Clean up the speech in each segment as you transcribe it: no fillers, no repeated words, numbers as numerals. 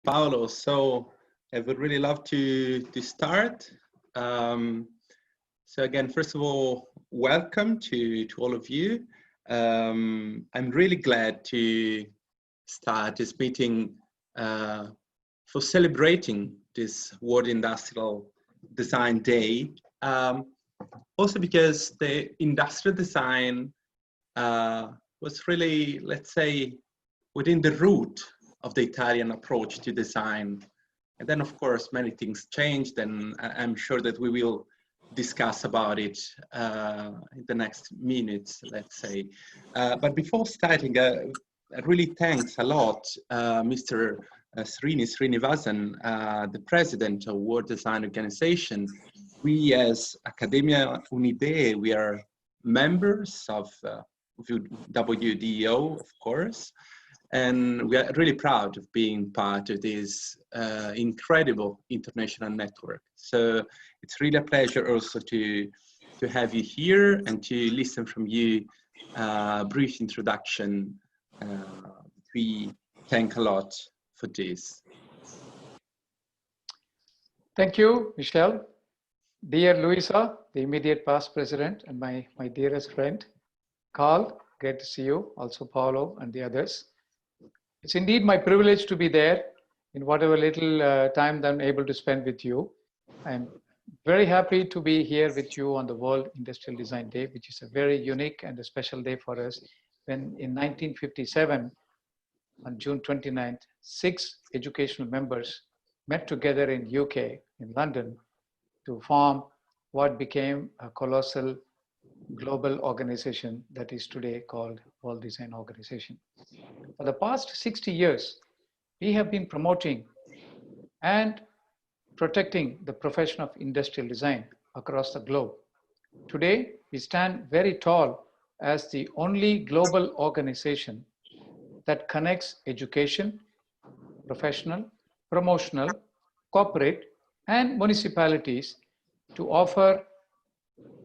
Paolo. So I would really love to start. So again, first of all, welcome to all of you. I'm really glad to start this meeting for celebrating this World Industrial Design Day. Also because the industrial design was really, let's say, within the root of the Italian approach to design. And then, of course, many things changed, and I'm sure that we will discuss about it in the next minutes, let's say. But before starting, I really thanks a lot, Mr. Srinivasan, the president of World Design Organization. We as Accademia Unidee, we are members of WDO, of course. And we are really proud of being part of this incredible international network. So it's really a pleasure also to have you here and to listen from you a brief introduction. We thank a lot for this. Thank you, Michele. Dear Luisa, the immediate past president, and my dearest friend, Karl, great to see you, also Paolo and the others. It's indeed my privilege to be there in whatever little time that I'm able to spend with you. I'm very happy to be here with you on the World Industrial Design Day, which is a very unique and a special day for us. When in 1957, on June 29th, 6 educational members met together in UK, in London, to form what became a colossal global organization that is today called World Design Organization. For the past 60 years, we have been promoting and protecting the profession of industrial design across the globe. Today, we stand very tall as the only global organization that connects education, professional, promotional, corporate, and municipalities to offer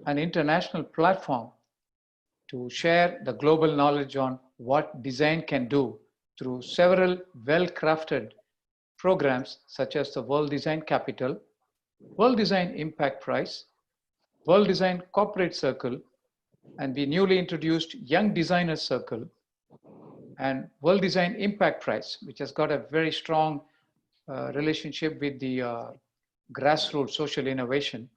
an international platform to share the global knowledge on what design can do through several well-crafted programs such as the World Design Capital, World Design Impact Prize, World Design Corporate Circle, and the newly introduced Young Designers Circle, and World Design Impact Prize, which has got a very strong relationship with the grassroots social innovation.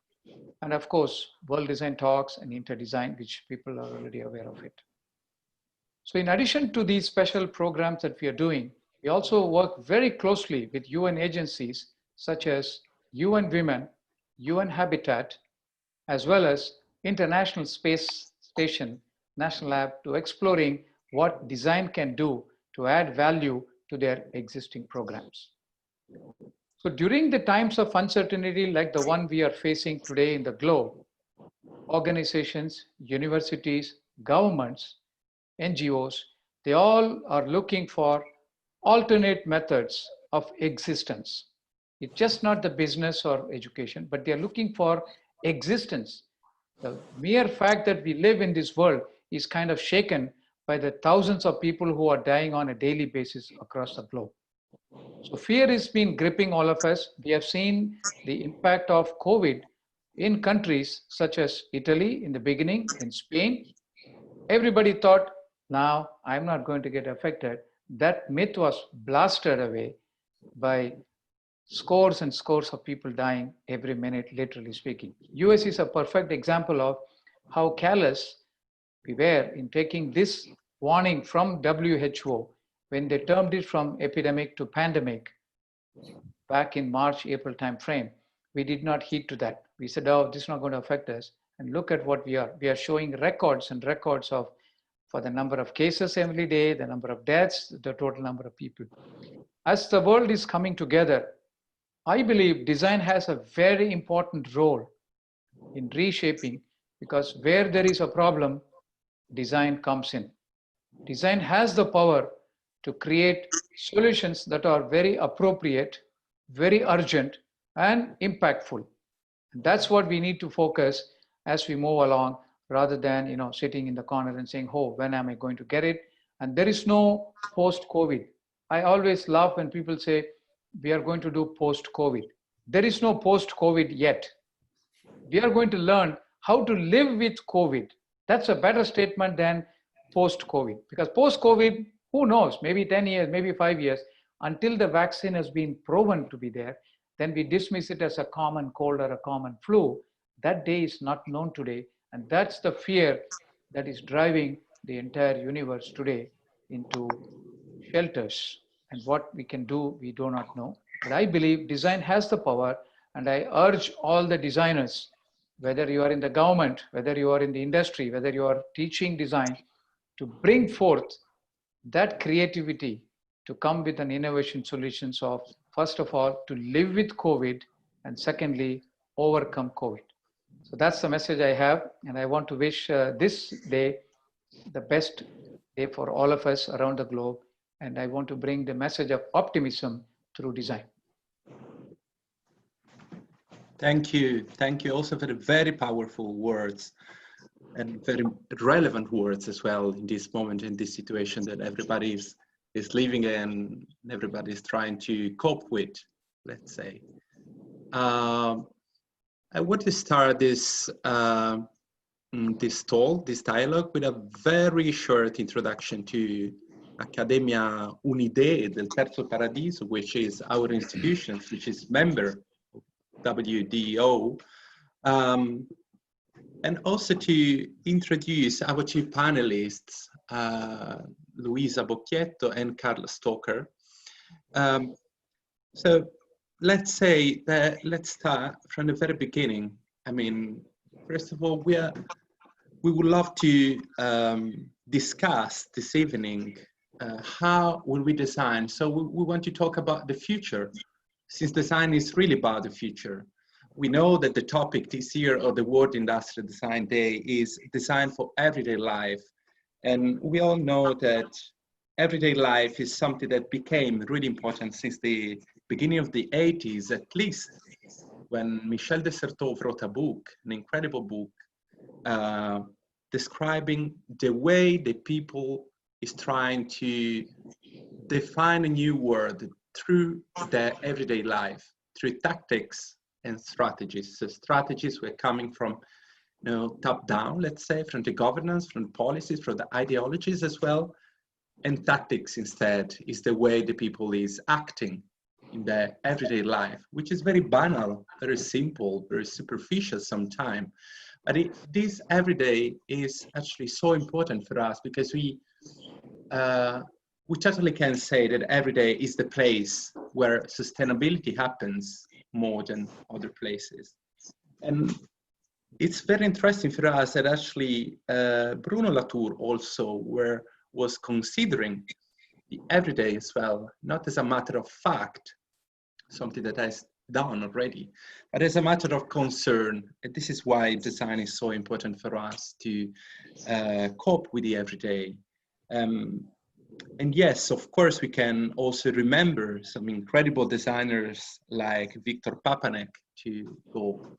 And of course, World Design Talks and Interdesign, which people are already aware of it. So in addition to these special programs that we are doing, we also work very closely with UN agencies such as UN Women, UN Habitat, as well as International Space Station, National Lab, to exploring what design can do to add value to their existing programs. So during the times of uncertainty like the one we are facing today in the globe, organizations, universities, governments, NGOs, they all are looking for alternate methods of existence. It's just not the business or education, but they're looking for existence. The mere fact that we live in this world is kind of shaken by the thousands of people who are dying on a daily basis across the globe. So fear has been gripping all of us. We have seen the impact of COVID in countries such as Italy in the beginning, in Spain. Everybody thought, now I'm not going to get affected. That myth was blasted away by scores and scores of people dying every minute, literally speaking. US is a perfect example of how careless we were in taking this warning from WHO when they termed it from epidemic to pandemic back in March, April timeframe. We did not heed to that. We said, oh, this is not going to affect us. And look at what we are. We are showing records and records of for the number of cases every day, the number of deaths, the total number of people. As the world is coming together, I believe design has a very important role in reshaping, because where there is a problem, design comes in. Design has the power to create solutions that are very appropriate, very urgent, and impactful. And that's what we need to focus as we move along, rather than sitting in the corner and saying, oh, when am I going to get it? And there is no post-COVID. I always laugh when people say, we are going to do post-COVID. There is no post-COVID yet. We are going to learn how to live with COVID. That's a better statement than post-COVID, because post-COVID, who knows, maybe 10 years, maybe 5 years, until the vaccine has been proven to be there, then we dismiss it as a common cold or a common flu. That day is not known today. And that's the fear that is driving the entire universe today into shelters. And what we can do, we do not know. But I believe design has the power, and I urge all the designers, whether you are in the government, whether you are in the industry, whether you are teaching design, to bring forth that creativity to come with an innovation solutions of, first of all, to live with COVID, and secondly, overcome COVID. So that's the message I have, and I want to wish this day the best day for all of us around the globe, and I want to bring the message of optimism through design. Thank you. Thank you also for the very powerful words and very relevant words as well in this moment, in this situation that everybody is living in, everybody is trying to cope with, let's say. I want to start this this dialogue with a very short introduction to Accademia Unidee del Terzo Paradiso, which is our institution, which is member of WDO, and also to introduce our two panelists, Luisa Bocchietto and Karl. So let's say that, let's start from the very beginning. I mean, first of all, we would love to discuss this evening how will we design. So we want to talk about the future, since design is really about the future. We know that the topic this year of the World Industrial Design Day is design for everyday life. And we all know that everyday life is something that became really important since the beginning of the 80s, at least, when Michele wrote a book, an incredible book, describing the way the people is trying to define a new world through their everyday life, through tactics and strategies. So strategies were coming from, you know, top down, let's say, from the governance, from the policies, from the ideologies as well. And tactics instead is the way the people is acting in their everyday life, which is very banal, very simple, very superficial sometimes. But this everyday is actually so important for us, because we totally can say that everyday is the place where sustainability happens more than other places. And it's very interesting for us that actually Bruno Latour also was considering the everyday as well, not as a matter of fact, something that has done already, but as a matter of concern. And this is why design is so important for us to cope with the everyday. And yes, of course, we can also remember some incredible designers like Victor Papanek, to go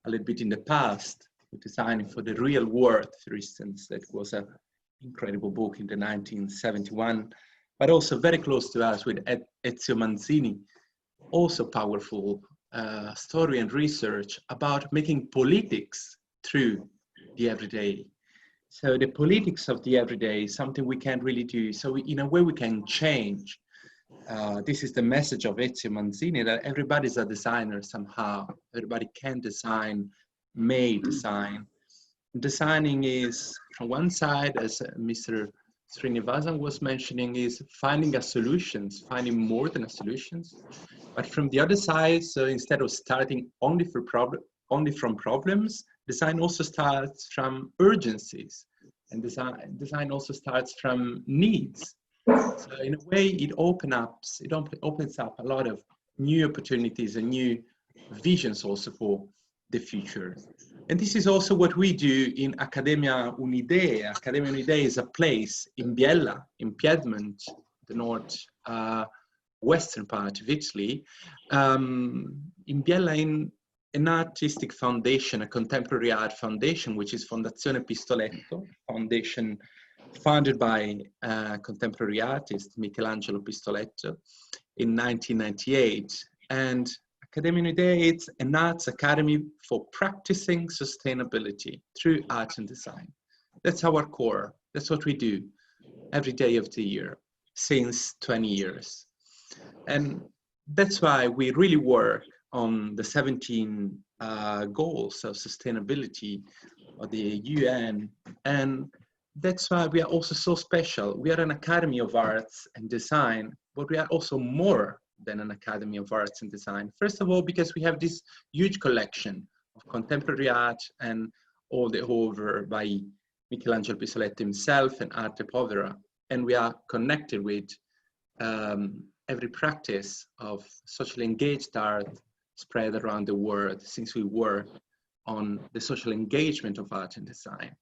a little bit in the past, designing for the real world, for instance. That was an incredible book in the 1971, but also very close to us with Ezio Manzini, also powerful story and research about making politics through the everyday. So the politics of the everyday is something we can really do. So in a way we can change. This is the message of Ezio Manzini, that everybody's a designer somehow. Everybody can design, may design. Designing is, from one side, as Mr. Srinivasan was mentioning, is finding a solutions, finding more than a solutions. But from the other side, so instead of starting only from problems, design also starts from urgencies, and design also starts from needs. So in a way, it opens up a lot of new opportunities and new visions also for the future. And this is also what we do in Accademia Unidee. Accademia Unidee is a place in Biella, in Piedmont, the north western part of Italy, in Biella, in an artistic foundation, a contemporary art foundation, which is Fondazione Pistoletto, foundation founded by contemporary artist Michelangelo Pistoletto in 1998. And Accademia Unidee, it's an arts academy for practicing sustainability through art and design. That's our core. That's what we do every day of the year since 20 years. And that's why we really work on the 17 goals of sustainability of the UN. And that's why we are also so special. We are an Academy of Arts and Design, but we are also more than an Academy of Arts and Design. First of all, because we have this huge collection of contemporary art and all the over by Michelangelo Pistoletto himself and Arte Povera. And we are connected with every practice of socially engaged art spread around the world, since we work on the social engagement of art and design.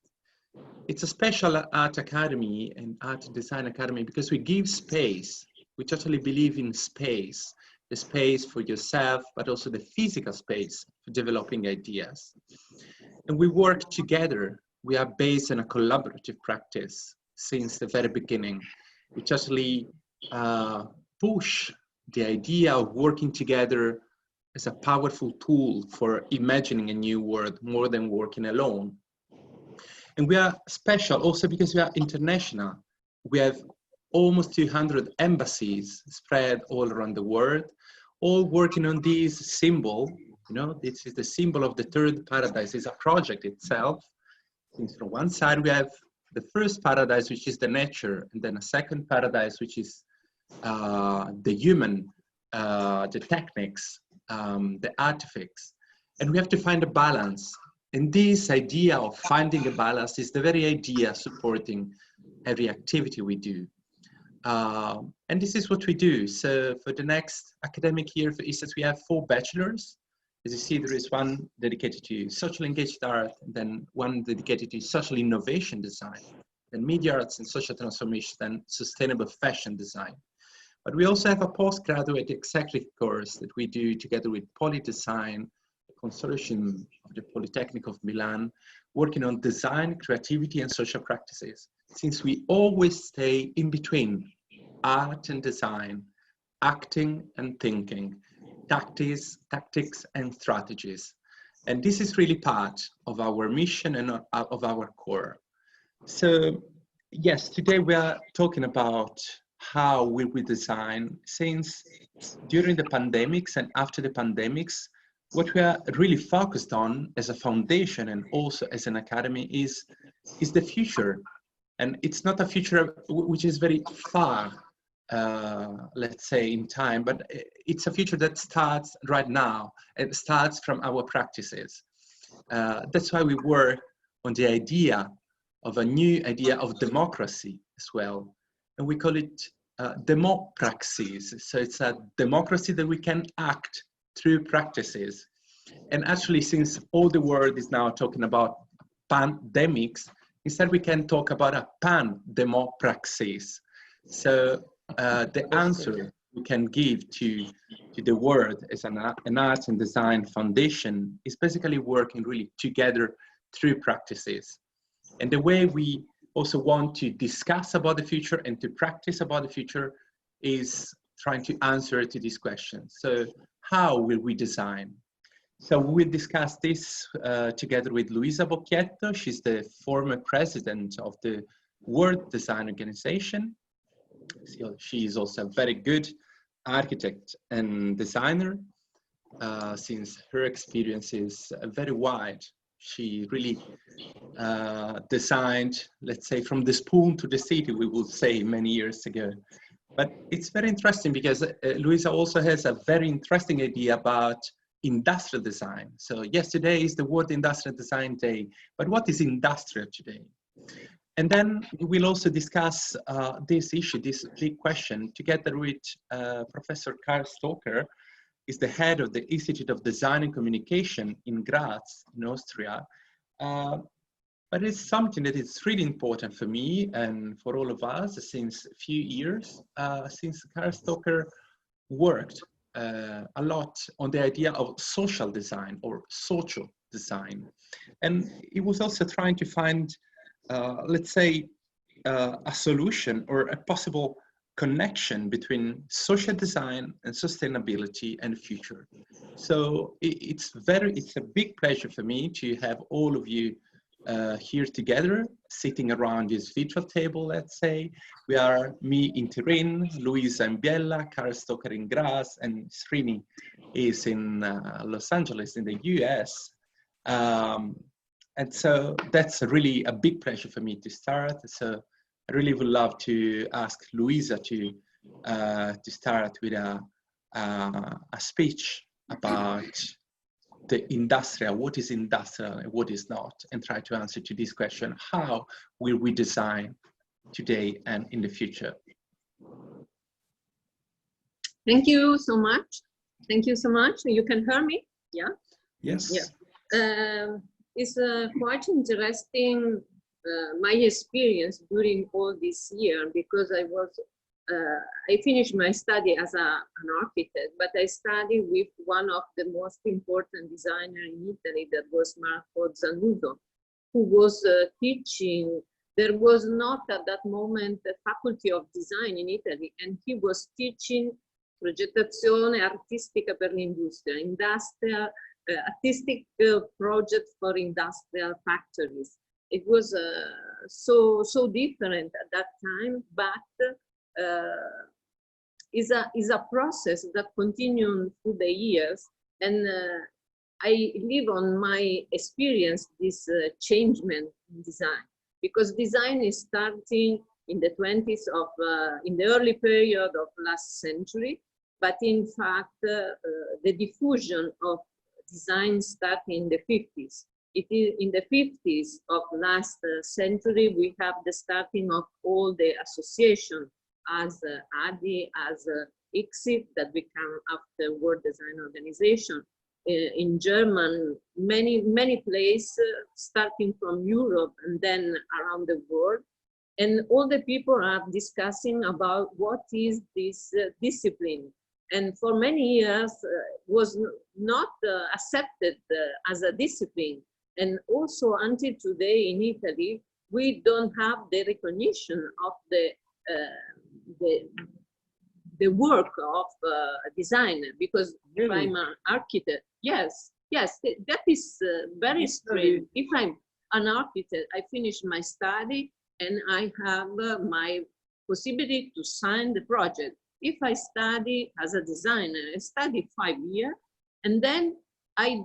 It's a special art academy and art and design academy because we give space. We totally believe in space, the space for yourself, but also the physical space for developing ideas. And we work together. We are based on a collaborative practice since the very beginning. We totally push the idea of working together as a powerful tool for imagining a new world more than working alone. And we are special also because we are international. We have almost 200 embassies spread all around the world, all working on this symbol. You know, this is the symbol of the third paradise. It's a project itself. Since from one side we have the first paradise, which is the nature, and then a second paradise, which is the human, the techniques, the artifacts. And we have to find a balance. And this idea of finding a balance is the very idea supporting every activity we do. And this is what we do. So for the next academic year, for instance, we have 4 bachelors. As you see, there is one dedicated to social engaged art, and then one dedicated to social innovation design, then media arts and social transformation, and sustainable fashion design. But we also have a postgraduate executive course that we do together with Polydesign, the consortium of the Polytechnic of Milan, working on design, creativity, and social practices. Since we always stay in between art and design, acting and thinking, tactics and strategies. And this is really part of our mission and of our core. So yes, today we are talking about how will we design, since during the pandemics and after the pandemics, what we are really focused on as a foundation and also as an academy is the future. And it's not a future which is very far, let's say, in time, but it's a future that starts right now. It starts from our practices. That's why we work on the idea of a new idea of democracy as well. And we call it demopraxis. So it's a democracy that we can act through practices. And actually, since all the world is now talking about pandemics, instead we can talk about a pan-demopraxis. So the answer we can give to the world as an arts and design foundation is basically working really together through practices. And the way we also want to discuss about the future and to practice about the future is trying to answer to these questions. So how will we design? So we'll discuss this together with Luisa Bocchietto. She's the former president of the World Design Organization. So she is also a very good architect and designer, since her experience is very wide. She really designed, let's say, from the spoon to the city, we would say, many years ago. But it's very interesting because Luisa also has a very interesting idea about industrial design. So yesterday is the World Industrial Design Day, but what is industrial today? And then we'll also discuss this issue, this big question, together with Professor Karl Stocker, is the head of the Institute of Design and Communication in Graz, in Austria. But it's something that is really important for me and for all of us since a few years, since Karl Stocker worked a lot on the idea of social design or social design. And he was also trying to find, let's say, a solution or a possible connection between social design and sustainability and future. So it's a big pleasure for me to have all of you here together, sitting around this virtual table, let's say. We are me in Turin, Luisa in Biella, Karl Stoker in Graz, and Srini is in Los Angeles in the US. And so that's really a big pleasure for me to start. So I really would love to ask Luisa to start with a speech about the industrial, what is industrial and what is not, and try to answer to this question: how will we design today and in the future? Thank you so much. Thank you so much. You can hear me? Yeah? Yes. Yeah. It's quite interesting, my experience during all this year, because I finished my study as an architect, but I studied with one of the most important designers in Italy, that was Marco Zannuto, who was teaching. There was not at that moment a faculty of design in Italy, and he was teaching progettazione artistica per l'industria, industrial, artistic projects for industrial factories. It was so different at that time, but is a process that continued through the years, and I live on my experience this changement in design, because design is starting in the 20s of in the early period of last century, but in fact the diffusion of design started in the 50s. It is in the 50s of last century we have the starting of all the association, as ADI, as 𝐇𝐎� that become after World Design Organization. In German, many places, starting from Europe and then around the world. And all the people are discussing about what is this discipline. And for many years was not accepted as a discipline. And also until today in Italy, we don't have the recognition of the work of a designer, because if I'm an architect, yes, that is very strange. If I'm an architect, I finish my study and I have my possibility to sign the project. If I study as a designer, I study 5 years, and then I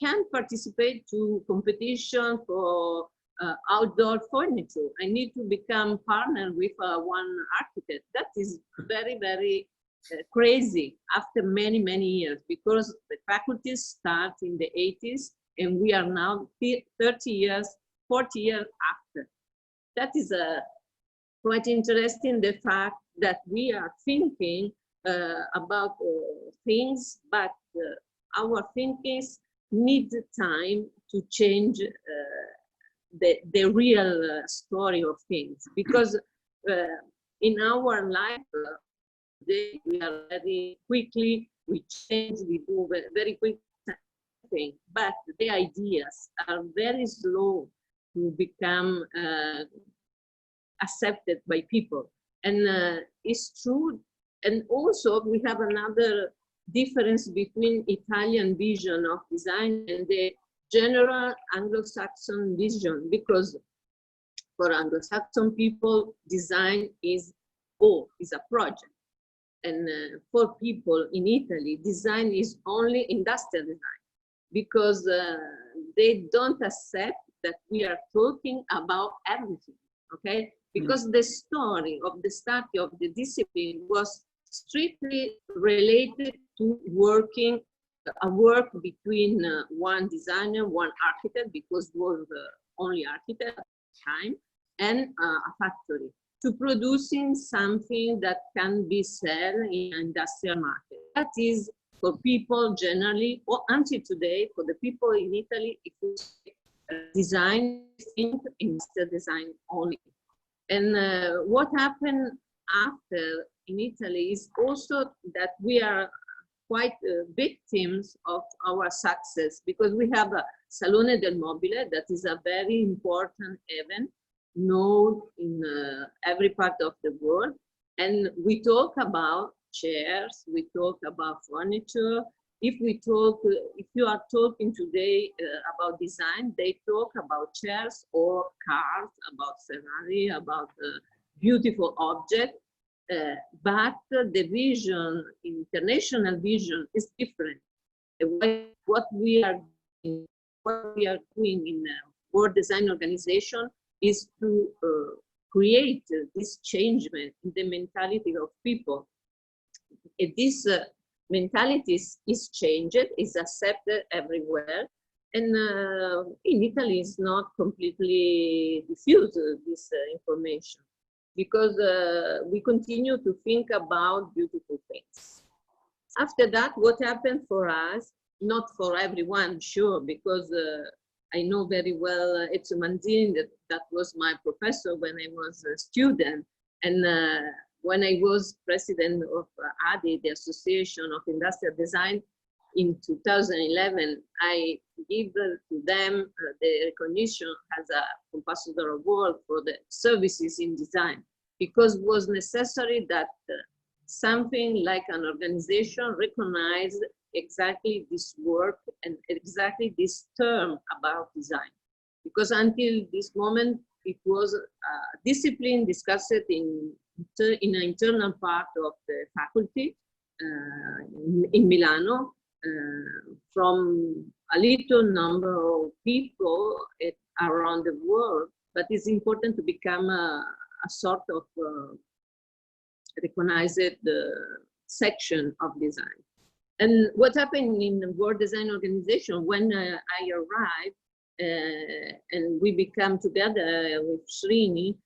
can't participate to competition for outdoor furniture. I need to become partner with one architect. That is very crazy after many years, because the faculties start in the 80s and we are now 30 years, 40 years after. That is quite interesting, the fact that we are thinking about things, but our thinkings need time to change the real story of things, because in our life today we are very quickly, we change, we do very quick thing, but the ideas are very slow to become accepted by people. And it's true. And also we have another difference between Italian vision of design and the general Anglo-Saxon vision, because for Anglo-Saxon people, design is a project. And for people in Italy, design is only industrial design, because they don't accept that we are talking about everything, okay? Because the story of the study of the discipline was strictly related to a work between one designer, one architect, because was the only architect at the time, and a factory, to producing something that can be sold in an industrial market. That is for people generally, or until today, for the people in Italy, it is design, think industrial design only. And what happened after in Italy is also that we are quite victims of our success, because we have a Salone del Mobile that is a very important event, known in every part of the world. And we talk about chairs, we talk about furniture. If you are talking today about design, they talk about chairs or cars, about Ferrari, about beautiful objects. But the vision, international vision, is different. What we are doing in the World Design Organization is to create this changement in the mentality of people. And this mentality is changed, is accepted everywhere, and in Italy it's not completely diffused, this information, because we continue to think about beautiful things. After that, what happened for us, not for everyone, sure, because I know very well 𝐇𝐖 𝐖𝐈𝐋𝐋, that was my professor when I was a student. And when I was president of ADI, the Association of Industrial Design, in 2011, I gave to them the recognition as a ambassador award for the services in design, because it was necessary that something like an organization recognized exactly this work and exactly this term about design. Because until this moment, it was a discipline discussed in an internal part of the faculty in Milano, from a little number of people around the world. But it's important to become a sort of recognized section of design. And what happened in the World Design Organization when I arrived and we become together with Srini,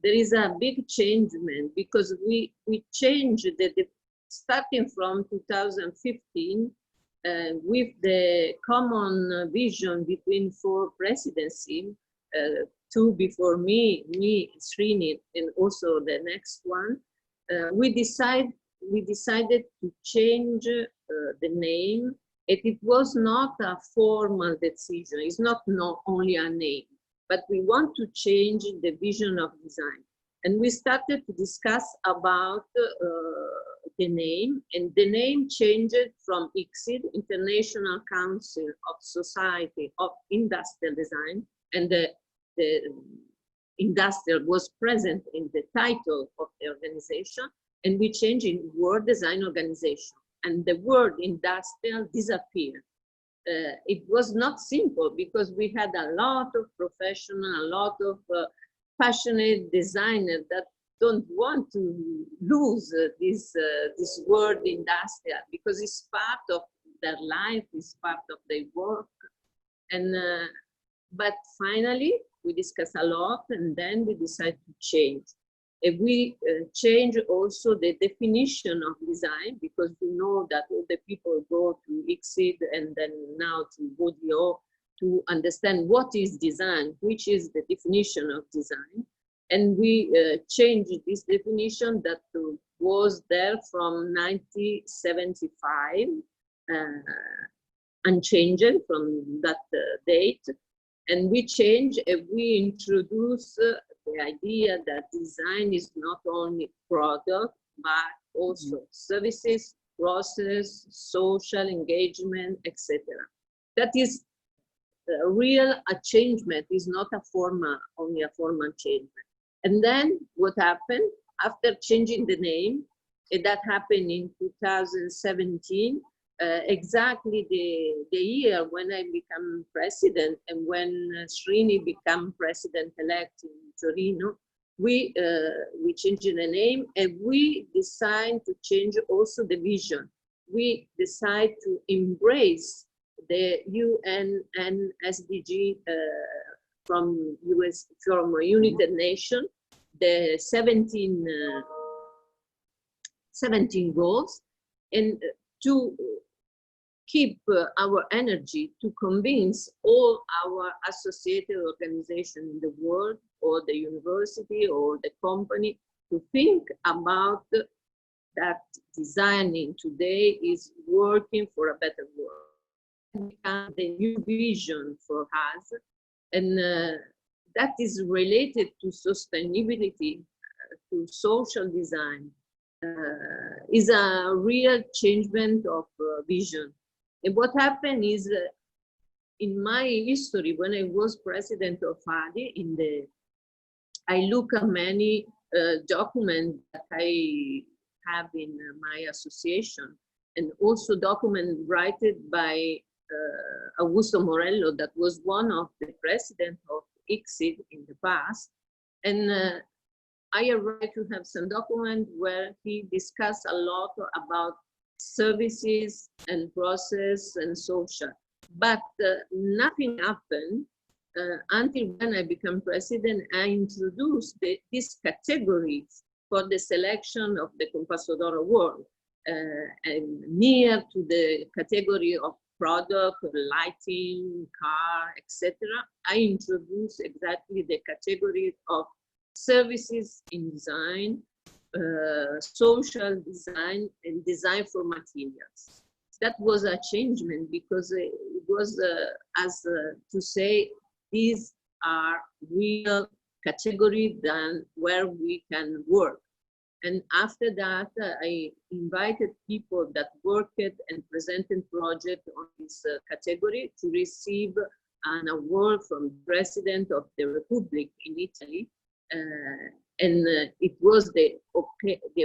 there is a big changement, because we changed starting from 2015 with the common vision between 4 presidencies, 2 before me, Srini, and also the next one. We decided to change the name. It was not a formal decision. It's not only a name, but we want to change the vision of design. And we started to discuss about the name, and the name changed from ICSID, International Council of Society of Industrial Design, and the industrial was present in the title of the organization, and we changed in World Design Organization, and the word industrial disappeared. It was not simple, because we had a lot of professionals, a lot of passionate designers that don't want to lose this word industrial, because it's part of their life, it's part of their work. And but finally, we discussed a lot, and then we decided to change. And we change also the definition of design, because we know that all the people go to ICSID and then now to BODIO to understand what is design, which is the definition of design. And we changed this definition that was there from 1975, unchanged from that date. And we change and we introduce the idea that design is not only product, but also services, process, social engagement, etc. That is a real changement, is not a formal, only a formal change. And then what happened after changing the name, that happened in 2017, exactly the year when I became president and when Srini became president-elect in Torino, we changed the name, and we decided to change also the vision. We decided to embrace the UN and SDG from United Nations, the 17 goals, and to keep our energy to convince all our associated organizations in the world, or the university, or the company, to think about that designing today is working for a better world. It becomes the new vision for us. And that is related to sustainability, to social design, is a real changement of vision. And what happened is, in my history, when I was president of ADI, I look at many documents that I have in my association, and also documents written by Augusto Morello, that was one of the president of 𝐸𝐿 in the past. And I arrived to have some document where he discussed a lot about services and process and social, but nothing happened until when I became president. I introduced these categories for the selection of the Compasso d'Oro Award, and near to the category of product, lighting, car, etc. I introduced exactly the category of services in design, social design, and design for materials. That was a changement, because it was to say, these are real categories than where we can work. And after that, I invited people that worked and presented projects on this category to receive an award from the President of the Republic in Italy. And it was the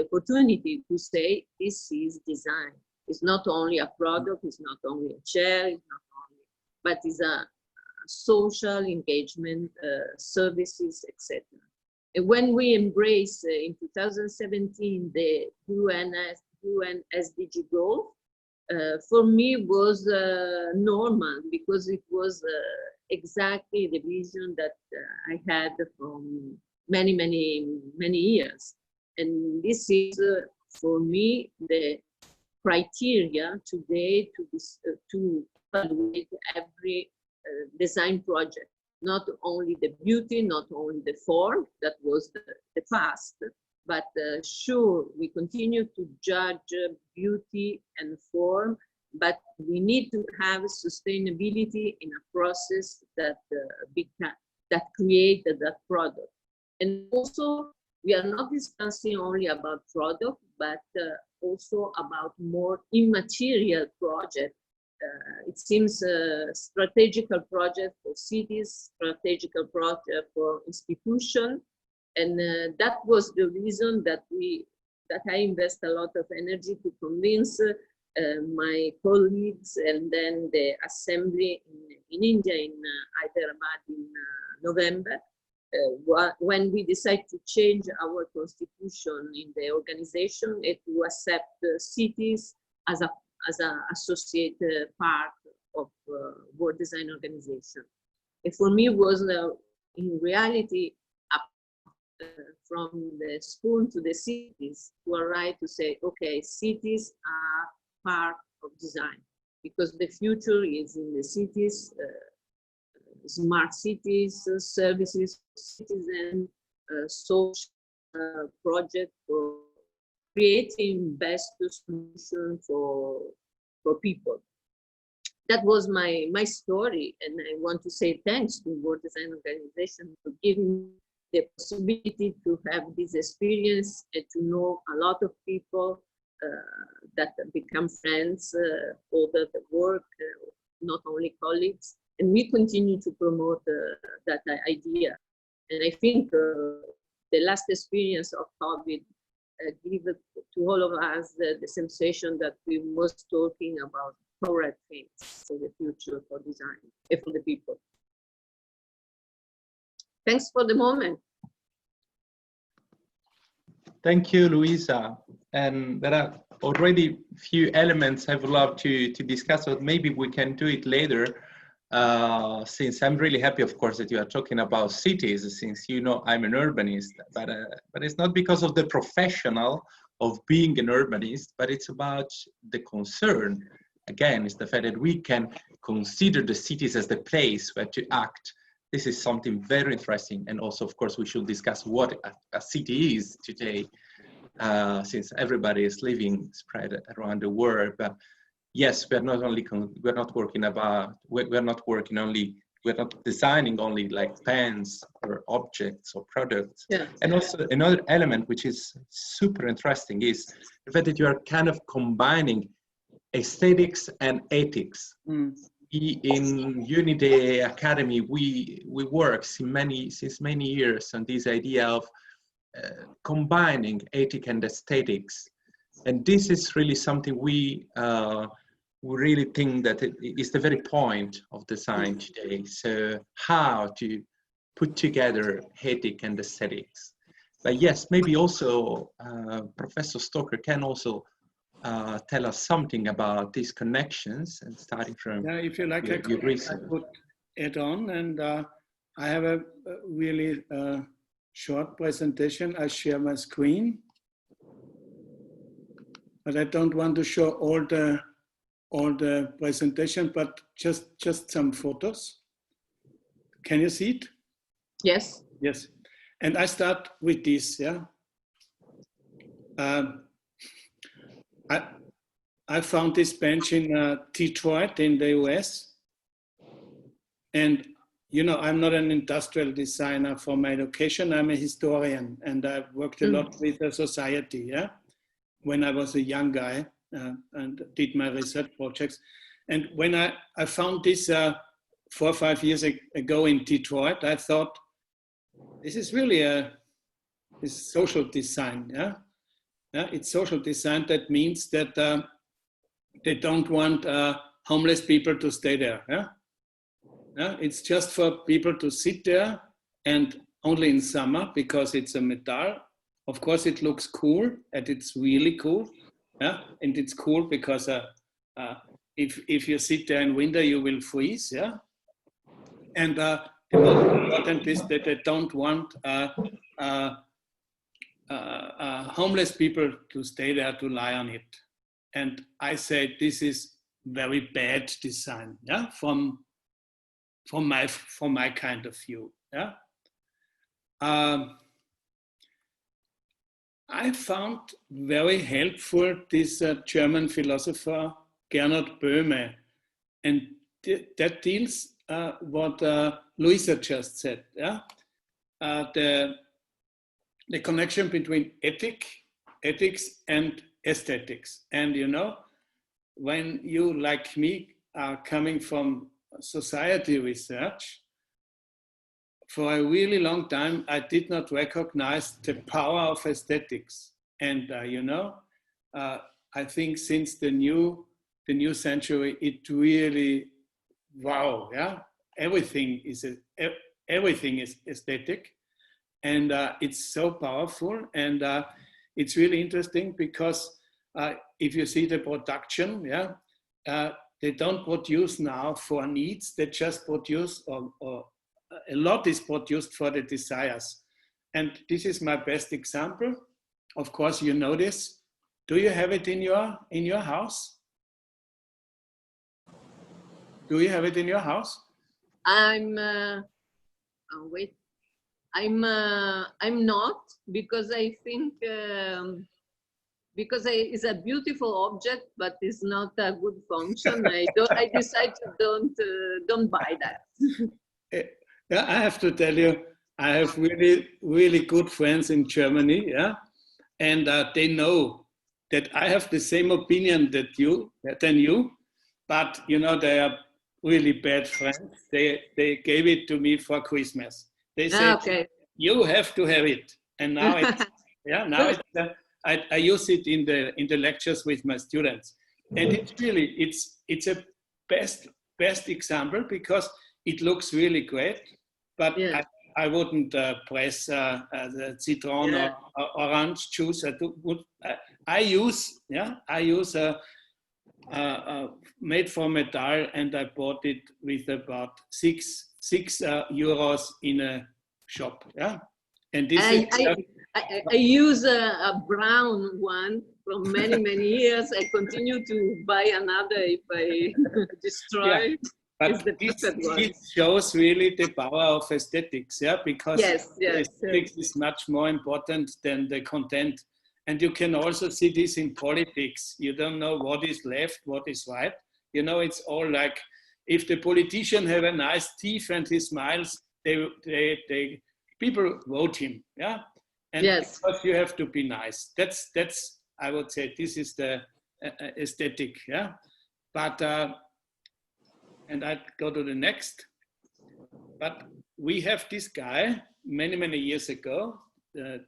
opportunity to say, this is design. It's not only a product, it's not only a chair, it's not only, but it's a social engagement, services, etc. And when we embraced in 2017 the UN SDG goal, for me was normal, because it was exactly the vision that I had from many years. And this is for me the criteria today to evaluate every design project. Not only the beauty, not only the form, that was the past, but sure, we continue to judge beauty and form, but we need to have sustainability in a process that created that product. And also, we are not discussing only about product, but also about more immaterial projects. It seems a strategical project for cities, strategical project for institutions, and that was the reason that I invest a lot of energy to convince my colleagues, and then the assembly in India, in Hyderabad in November, when we decided to change our constitution in the organization, to accept cities as an associated part of world design organization. And for me, it was in reality from the spoon to the cities to arrive to say, okay, cities are part of design, because the future is in the cities, smart cities, services, citizen, social project for creating best solution for people. That was my story, and I want to say thanks to World Design Organization for giving me the possibility to have this experience and to know a lot of people that become friends over the work, not only colleagues, and we continue to promote that idea. And I think the last experience of COVID give to all of us the sensation that we was talking about correct things for the future, for design, and for the people. Thanks for the moment. Thank you, Luisa. And there are already few elements I would love to discuss, but maybe we can do it later. Since I'm really happy, of course, that you are talking about cities, since you know I'm an urbanist, but it's not because of the professional of being an urbanist, but it's about the concern. Again, it's the fact that we can consider the cities as the place where to act. This is something very interesting. And also, of course, we should discuss what a city is today, since everybody is living spread around the world. But yes, we're not working only we're not designing only like pens or objects or products. Yeah. And also another element which is super interesting is the fact that you are kind of combining aesthetics and ethics. In Unidee Academy, we work since many years on this idea of combining ethics and aesthetics. And this is really something we really think that it is the very point of design today. So how to put together ethics and aesthetics. But yes, maybe also Professor Stoker can also tell us something about these connections and starting from if you like, I could add on, and I have a really short presentation. I share my screen, but I don't want to show all the presentation, but just some photos. Can you see it? Yes. Yes. And I start with this. Yeah. I found this bench in Detroit in the US. And, you know, I'm not an industrial designer for my education. I'm a historian, and I've worked a lot with the society, yeah, when I was a young guy and did my research projects. And when I found this 4 or 5 years ago in Detroit, I thought, this is really this social design, yeah? It's social design. That means that they don't want homeless people to stay there. Yeah? It's just for people to sit there, and only in summer because it's a metal. Of course, it looks cool, and it's really cool. Yeah? And it's cool because if you sit there in winter, you will freeze. Yeah? And the most important is that they don't want homeless people to stay there to lie on it. And I say this is very bad design, yeah, from my kind of view. Yeah. I found very helpful this German philosopher Gernot Böhme, and that deals what Luisa just said. Yeah, the connection between ethics and aesthetics. And you know, when you, like me, are coming from society research, for a really long time, I did not recognize the power of aesthetics. And you know, I think since the new century, it really, wow, yeah, everything is aesthetic. And it's so powerful, and it's really interesting because if you see the production, yeah, they don't produce now for needs, they just produce, or a lot is produced for the desires. And this is my best example. Of course, you know this. Do you have it in your house? Do you have it in your house? Wait. I'm not, because I think because it's a beautiful object, but it's not a good function. I decide to don't buy that. Yeah, I have to tell you, I have really good friends in Germany, yeah, and they know that I have the same opinion than you, but you know, they are really bad friends. They gave it to me for Christmas. They said, okay, you have to have it. And now it's, yeah, now I use it in the lectures with my students. And it's really, it's a best example because it looks really great, but yeah. I wouldn't press the citron or orange juice. I use made from metal, and I bought it with about six euros in a shop. Yeah, and this I use a brown one for many years. I continue to buy another if I destroy. Yeah. But this shows really the power of aesthetics, yeah, because aesthetics is much more important than the content. And you can also see this in politics. You don't know what is left, what is right. You know, it's all like if the politician have a nice teeth and he smiles, people vote him. Yeah. And Yes. because you have to be nice. That's I would say this is the aesthetic. Yeah. But and I'd go to the next. But we have this guy many years ago. You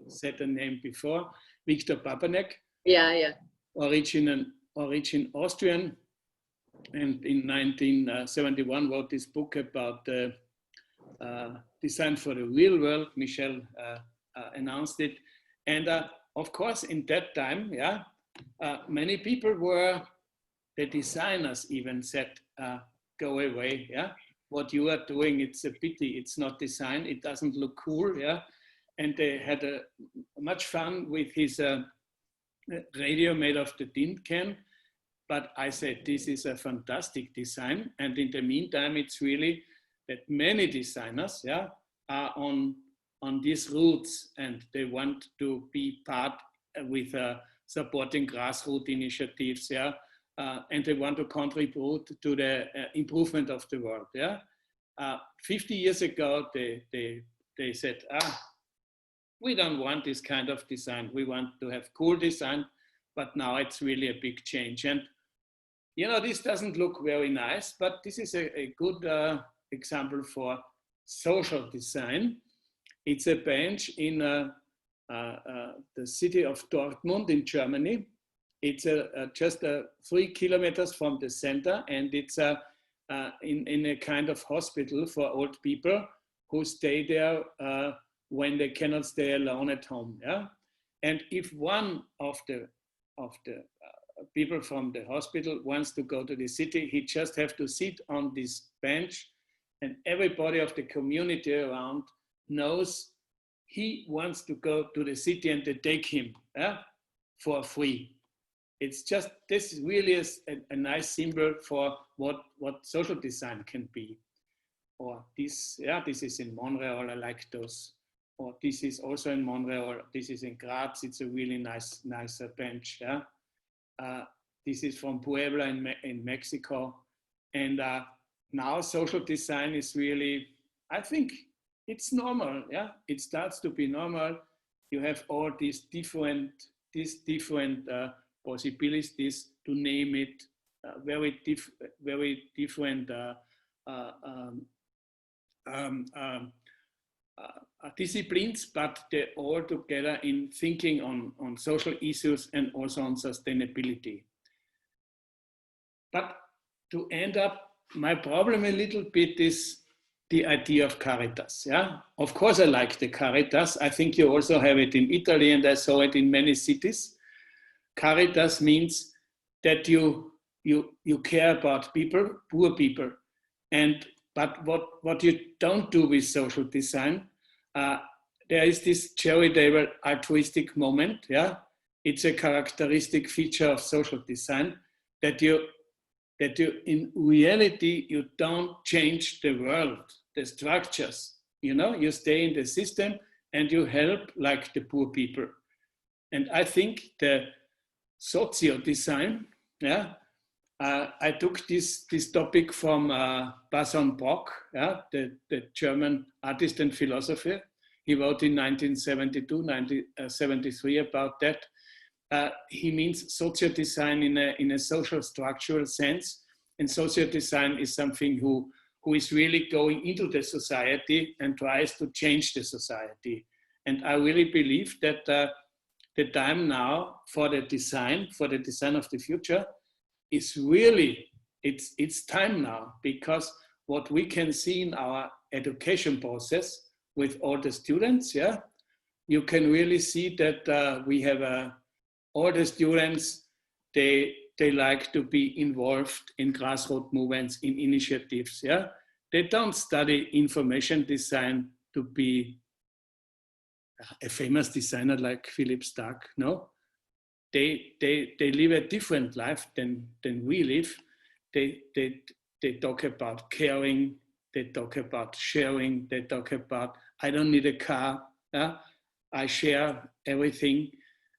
said the name before, Viktor Papanek. Yeah. Origin Austrian, and in 1971 wrote this book about design for the real world. Michele announced it, and of course in that time, yeah, many people were, the designers even said, go away, yeah. What you are doing, it's a pity, it's not design, it doesn't look cool, yeah. And they had much fun with his radio made of the tin can. But I said, this is a fantastic design. And in the meantime, it's really that many designers, yeah, are on these routes, and they want to be part with supporting grassroots initiatives, yeah. And they want to contribute to the improvement of the world, yeah. 50 years ago, they said, we don't want this kind of design. We want to have cool design, but now it's really a big change. And, you know, this doesn't look very nice, but this is a good example for social design. It's a bench in the city of Dortmund in Germany. It's just 3 kilometers from the center, and it's in a kind of hospital for old people who stay there when they cannot stay alone at home. Yeah? And if one of the people from the hospital wants to go to the city, he just have to sit on this bench, and everybody of the community around knows he wants to go to the city, and they take him, yeah, for free. It's just, this really is a nice symbol for what social design can be. Or this, yeah, this is in Montreal, I like those. Or this is also in Montreal, this is in Graz, it's a really nice bench. Yeah? This is from Puebla in Mexico. And now social design is really, I think it's normal, yeah? It starts to be normal. You have all these different possibilities to name it, very different disciplines, but they're all together in thinking on social issues and also on sustainability. But to end up, my problem a little bit is the idea of Caritas. Yeah, of course I like the Caritas. I think you also have it in Italy, and I saw it in many cities. Caritas means that you care about people, poor people, but what you don't do with social design, there is this charitable altruistic moment. Yeah, it's a characteristic feature of social design that you in reality you don't change the world, the structures. You know, you stay in the system and you help like the poor people. And I think the socio-design, yeah, I took this topic from Bason Brock, yeah, the German artist and philosopher. He wrote in 1972, 1973 about that. He means socio-design in a social structural sense. And socio-design is something who is really going into the society and tries to change the society. And I really believe that the time now for the design of the future is really, it's time now, because what we can see in our education process with all the students, yeah, you can really see that we have all the students, they like to be involved in grassroots movements, in initiatives, yeah. They don't study information design to be a famous designer like Philip Stark, no. They live a different life than we live. They talk about caring, they talk about sharing, they talk about, I don't need a car, yeah? I share everything.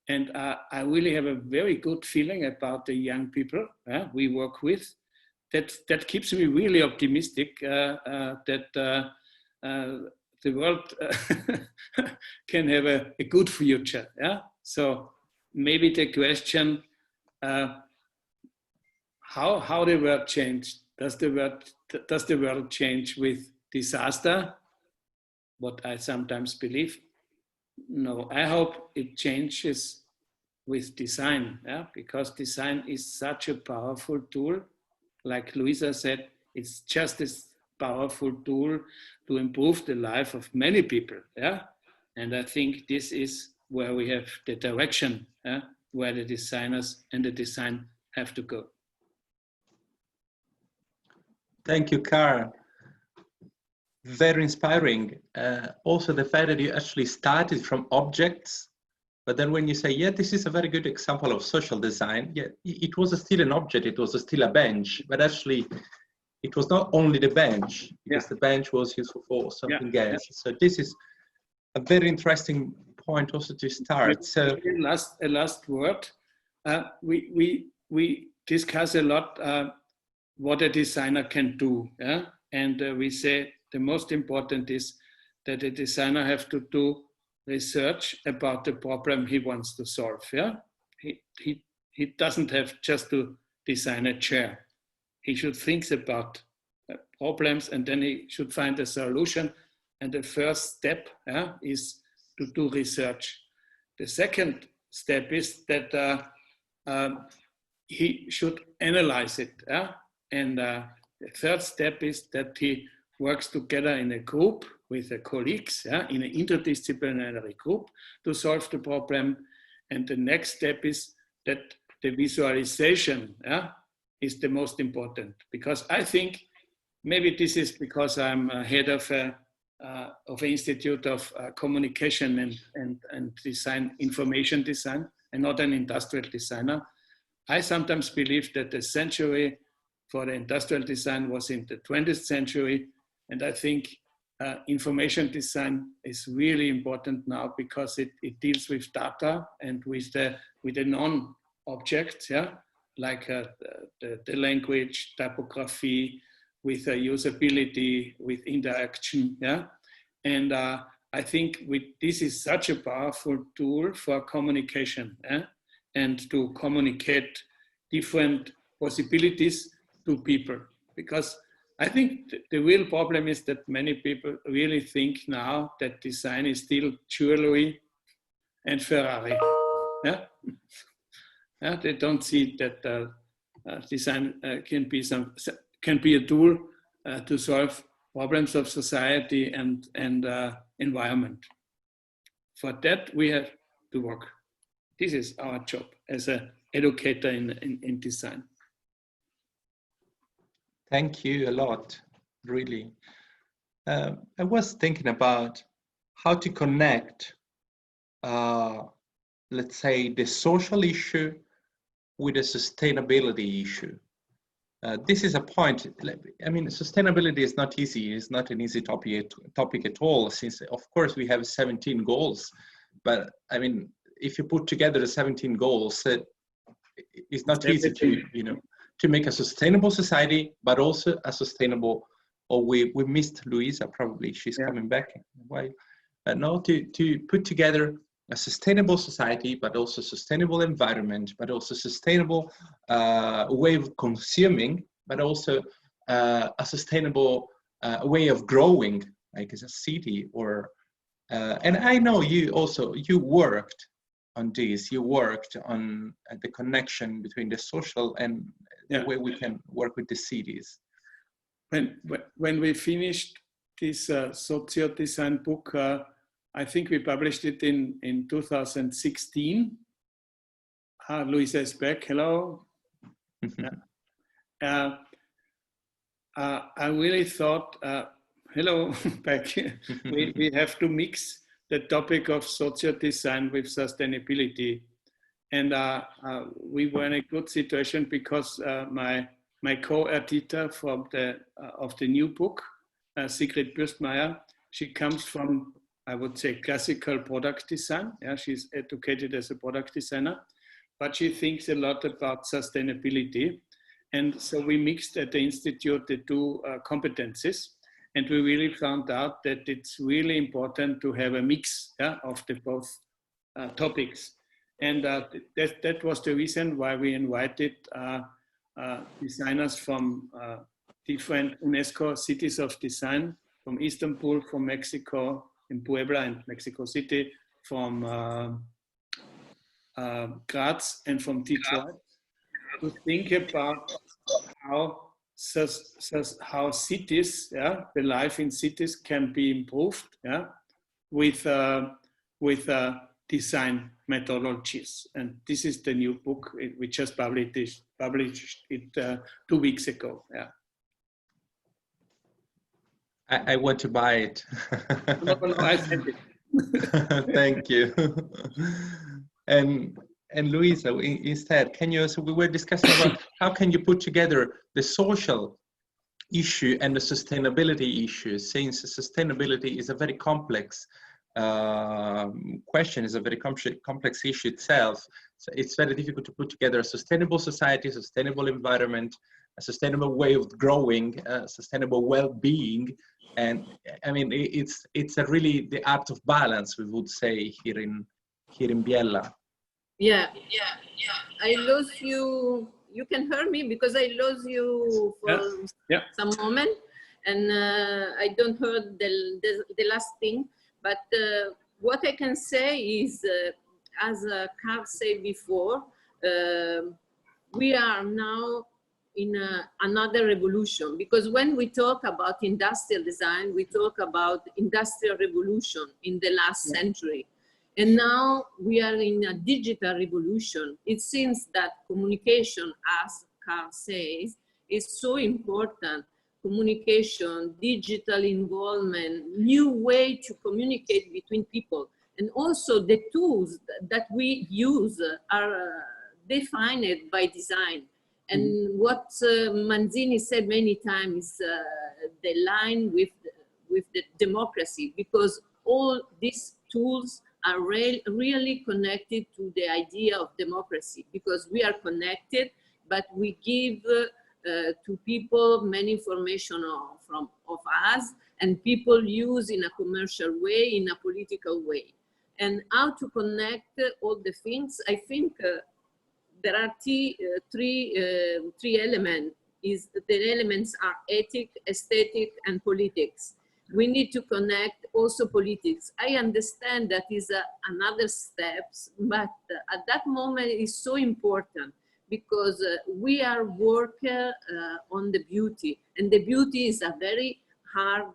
And I really have a very good feeling about the young people we work with. That keeps me really optimistic that the world can have a good future. Yeah. So maybe the question, how the world changed? Does the world change with disaster? What I sometimes believe. No, I hope it changes with design, because design is such a powerful tool. Like Luisa said, it's just as powerful tool to improve the life of many people. And I think this is where we have the direction, where the designers and the design have to go. Thank you, Karl. Very inspiring. Also the fact that you actually started from objects, but then when you say, yeah, this is a very good example of social design, yeah, it was still an object, it was still a bench, but actually it was not only the bench, because the bench was useful for something else. So this is a very interesting point also to start. So a last word. We discuss a lot what a designer can do, and we say the most important is that a designer have to do research about the problem he wants to solve. He doesn't have just to design a chair. He should think about problems, and then he should find a solution. And the first step is to do research. The second step is that he should analyze it. And the third step is that he works together in a group with the colleagues, in an interdisciplinary group to solve the problem. And the next step is that the visualization is the most important, because I think maybe this is because I'm head of an institute of communication and design, information design, and not an industrial designer. I sometimes believe that the century for the industrial design was in the 20th century. And I think information design is really important now, because it deals with data and with the non-objects, like the language, typography, with usability, with interaction. And I think this is such a powerful tool for communication and to communicate different possibilities to people. Because I think the real problem is that many people really think now that design is still jewelry and Ferrari. They don't see that design can be a tool to solve problems of society and environment. For that, we have to work. This is our job as an educator in design. Thank you a lot, really. I was thinking about how to connect, let's say, the social issue with a sustainability issue. This is a point. I mean, sustainability is not easy. It's not an easy topic at all, since, of course, we have 17 goals. But I mean, if you put together the 17 goals, it's not easy to make a sustainable society, but also a sustainable, or we missed Luisa, probably she's coming back in a while. No, to put together a sustainable society, but also sustainable environment, but also sustainable way of consuming, but also a sustainable way of growing, like as a city. Or and I know you worked on this. You worked on the connection between the social and the way we can work with the cities. When we finished this socio design book, I think we published it in 2016. Luisa is back. Hello. I really thought, hello, back. we have to mix the topic of socio design with sustainability. And we were in a good situation because my co-editor of the new book, Sigrid Bürstmeier, she comes from I would say, classical product design. Yeah, she's educated as a product designer, but she thinks a lot about sustainability. And so we mixed at the Institute the two competencies, and we really found out that it's really important to have a mix, yeah, of the both topics. And that was the reason why we invited designers from different UNESCO cities of design, from Istanbul, from Mexico, in Puebla and Mexico City, from Graz and from Detroit, to think about how cities, yeah, the life in cities can be improved, yeah, with design methodologies. And this is the new book. We just published it 2 weeks ago. Yeah. I want to buy it. No, I sent it. Thank you. And Luisa, instead, can you? So we were discussing about how can you put together the social issue and the sustainability issue, since sustainability is a very complex question, is a very complex issue itself. So it's very difficult to put together a sustainable society, sustainable environment, a sustainable way of growing, sustainable well-being. And I mean, it's a really the art of balance, we would say, here in Biella. Yeah. I lost you. You can hear me because I lost you for some moment, and I don't heard the last thing. But what I can say is, as Karl said before, we are now in another revolution, because when we talk about industrial design, we talk about industrial revolution in the last century. And now we are in a digital revolution. It seems that communication, as Karl says, is so important. Communication, digital involvement, new way to communicate between people. And also the tools that we use are defined by design. And what Manzini said many times is the line with the democracy, because all these tools are really connected to the idea of democracy, because we are connected, but we give to people many information of us, and people use in a commercial way, in a political way. And how to connect all the things, I think there are three elements. The elements are ethic, aesthetic, and politics. We need to connect also politics. I understand that is another steps, but at that moment is so important, because we are working on the beauty, and the beauty is a very hard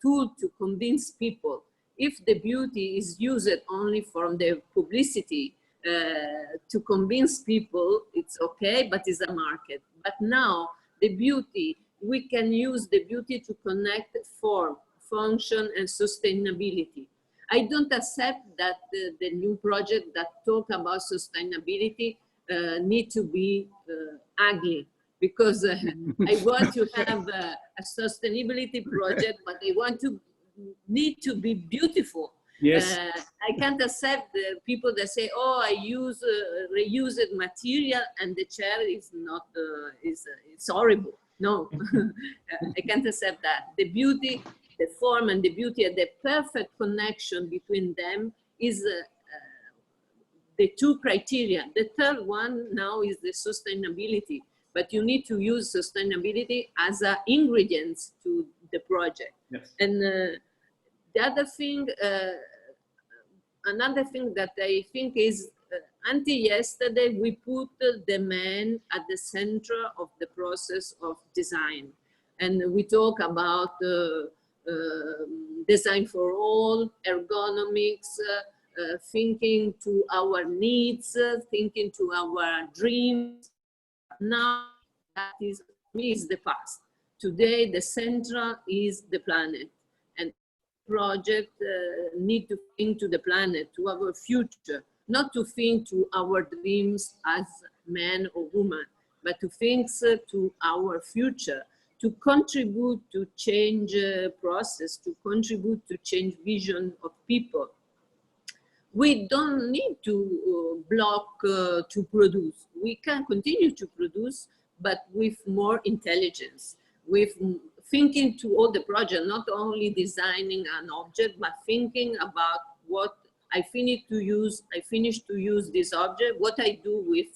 tool to convince people. If the beauty is used only from the publicity to convince people, it's okay, but it's a market. But now the beauty, we can use the beauty to connect form, function, and sustainability. I don't accept that the new project that talk about sustainability need to be ugly, because I want to have a sustainability project, but I want to need to be beautiful. Yes. I can't accept the people that say, "Oh, I use reused material and the chair is not it's horrible." No, I can't accept that. The beauty, the form, and the beauty, and the perfect connection between them is the two criteria. The third one now is the sustainability, but you need to use sustainability as an ingredient to the project. Yes. And the other thing, another thing that I think is, until yesterday, we put the man at the center of the process of design. And we talk about design for all, ergonomics, thinking to our needs, thinking to our dreams. Now, that is, for me, is the past. Today, the center is the planet. And project need to think to the planet, to our future, not to think to our dreams as man or woman, but to think to our future, to contribute to change process, to contribute to change vision of people. We don't need to block to produce. We can continue to produce, but with more intelligence, with thinking to all the project, not only designing an object, but thinking about what I finish to use this object, what I do with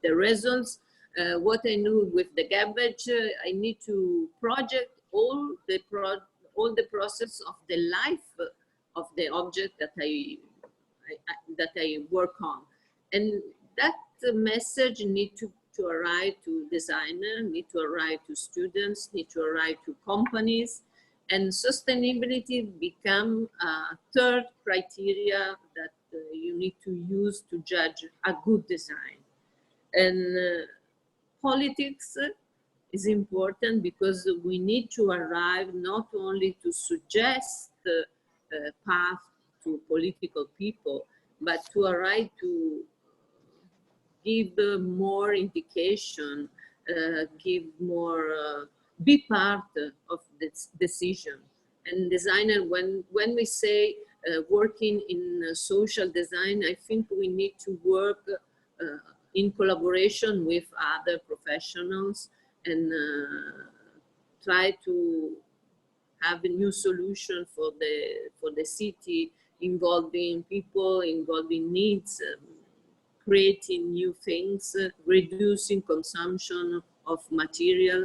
the results, what I do with the garbage. I need to project all the process of the life of the object that I work on. And that message need to arrive to designers, need to arrive to students, need to arrive to companies, and sustainability become a third criteria that you need to use to judge a good design. And politics is important because we need to arrive not only to suggest the path to political people, but to arrive to give more indication, give more, be part of this decision. And designer, when we say working in social design, I think we need to work in collaboration with other professionals and try to have a new solution for the city, involving people, involving needs, creating new things, reducing consumption of material.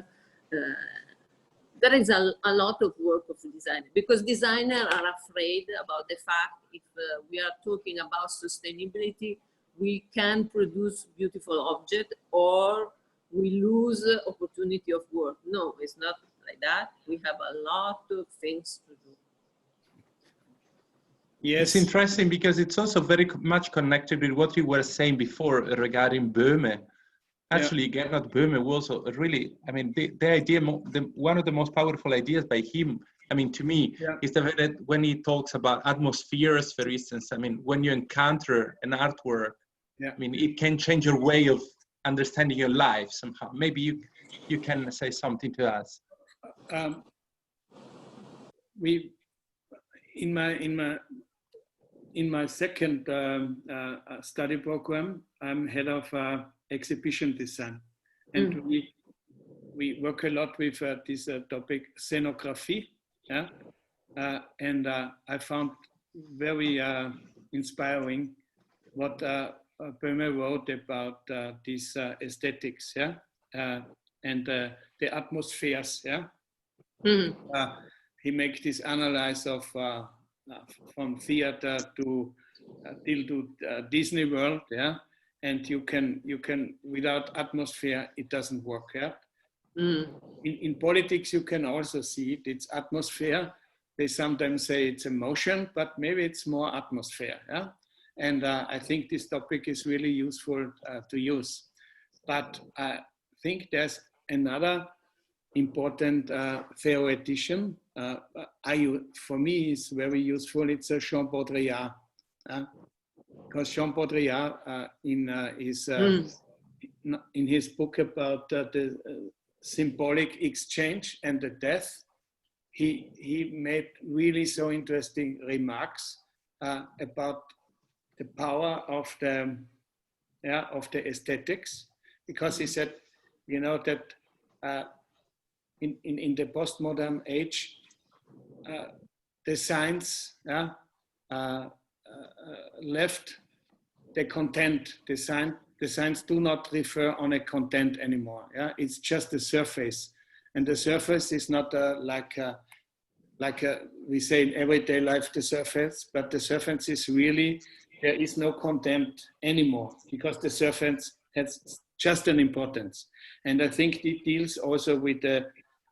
There is a lot of work of designer, because designers are afraid about the fact if we are talking about sustainability, we can produce beautiful objects or we lose opportunity of work. No, it's not like that. We have a lot of things to do. It's Yes. interesting because it's also very much connected with what you were saying before regarding Böhme. Actually, Gernot Böhme was really, I mean, the idea, one of the most powerful ideas by him, I mean, to me, is the way that when he talks about atmospheres, for instance, I mean, when you encounter an artwork, I mean, it can change your way of understanding your life somehow. Maybe you can say something to us. In my second study program, I'm head of exhibition design, and we work a lot with this topic scenography, and I found very inspiring what Böhme wrote about these aesthetics, and the atmospheres, he makes this analysis of from theater to till to Disney World, and you can without atmosphere it doesn't work. In politics you can also see it. It's atmosphere. They sometimes say it's emotion, but maybe it's more atmosphere. And I think this topic is really useful to use. But I think there's another important theoretician. For me, is very useful. It's Jean Baudrillard, because Jean Baudrillard in his book about the symbolic exchange and the death, he made really so interesting remarks about the power of the aesthetics, because he said, you know, that in the postmodern age, the science left the content. The science do not refer on a content anymore. It's just the surface, and the surface is not like we say in everyday life, the surface, but the surface is really, there is no content anymore, because the surface has just an importance. And I think it deals also with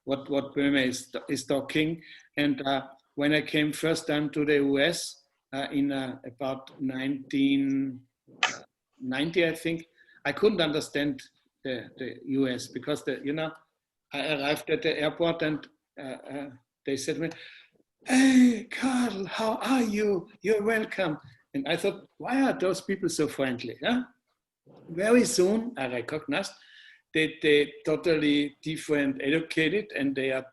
what Böhme is talking. And when I came first time to the US in about 1990, I think, I couldn't understand the US, because I arrived at the airport and they said to me, "Hey, Karl, how are you? You're welcome." And I thought, why are those people so friendly? Very soon I recognized that they totally different educated, and they are.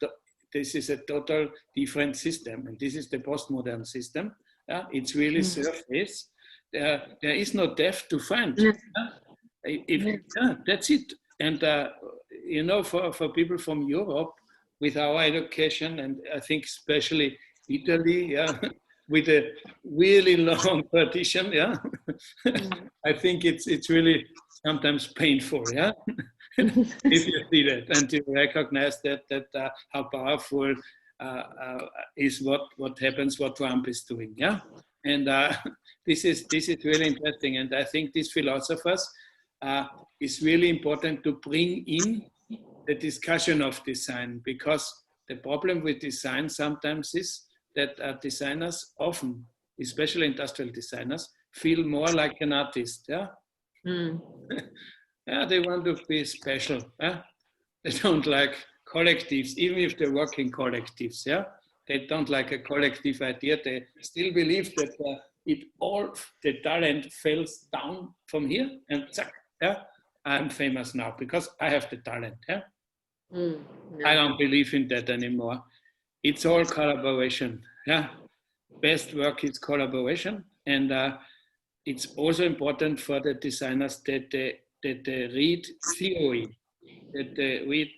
This is a total different system, and this is the postmodern system. It's really surface. There is no depth to find. That's it. And you know, for people from Europe, with our education, and I think especially Italy, with a really long tradition, I think it's really sometimes painful, if you see that and to recognize that how powerful is what happens, what Trump is doing, and this is really interesting, and I think these philosophers is really important to bring in the discussion of design, because the problem with design sometimes is that designers often, especially industrial designers, feel more like an artist. They want to be special. They don't like collectives, even if they work in collectives. They don't like a collective idea. They still believe that the talent falls down from here and zack, I'm famous now because I have the talent. I don't believe in that anymore. It's all collaboration. Best work is collaboration, and it's also important for the designers that they read theory, that they read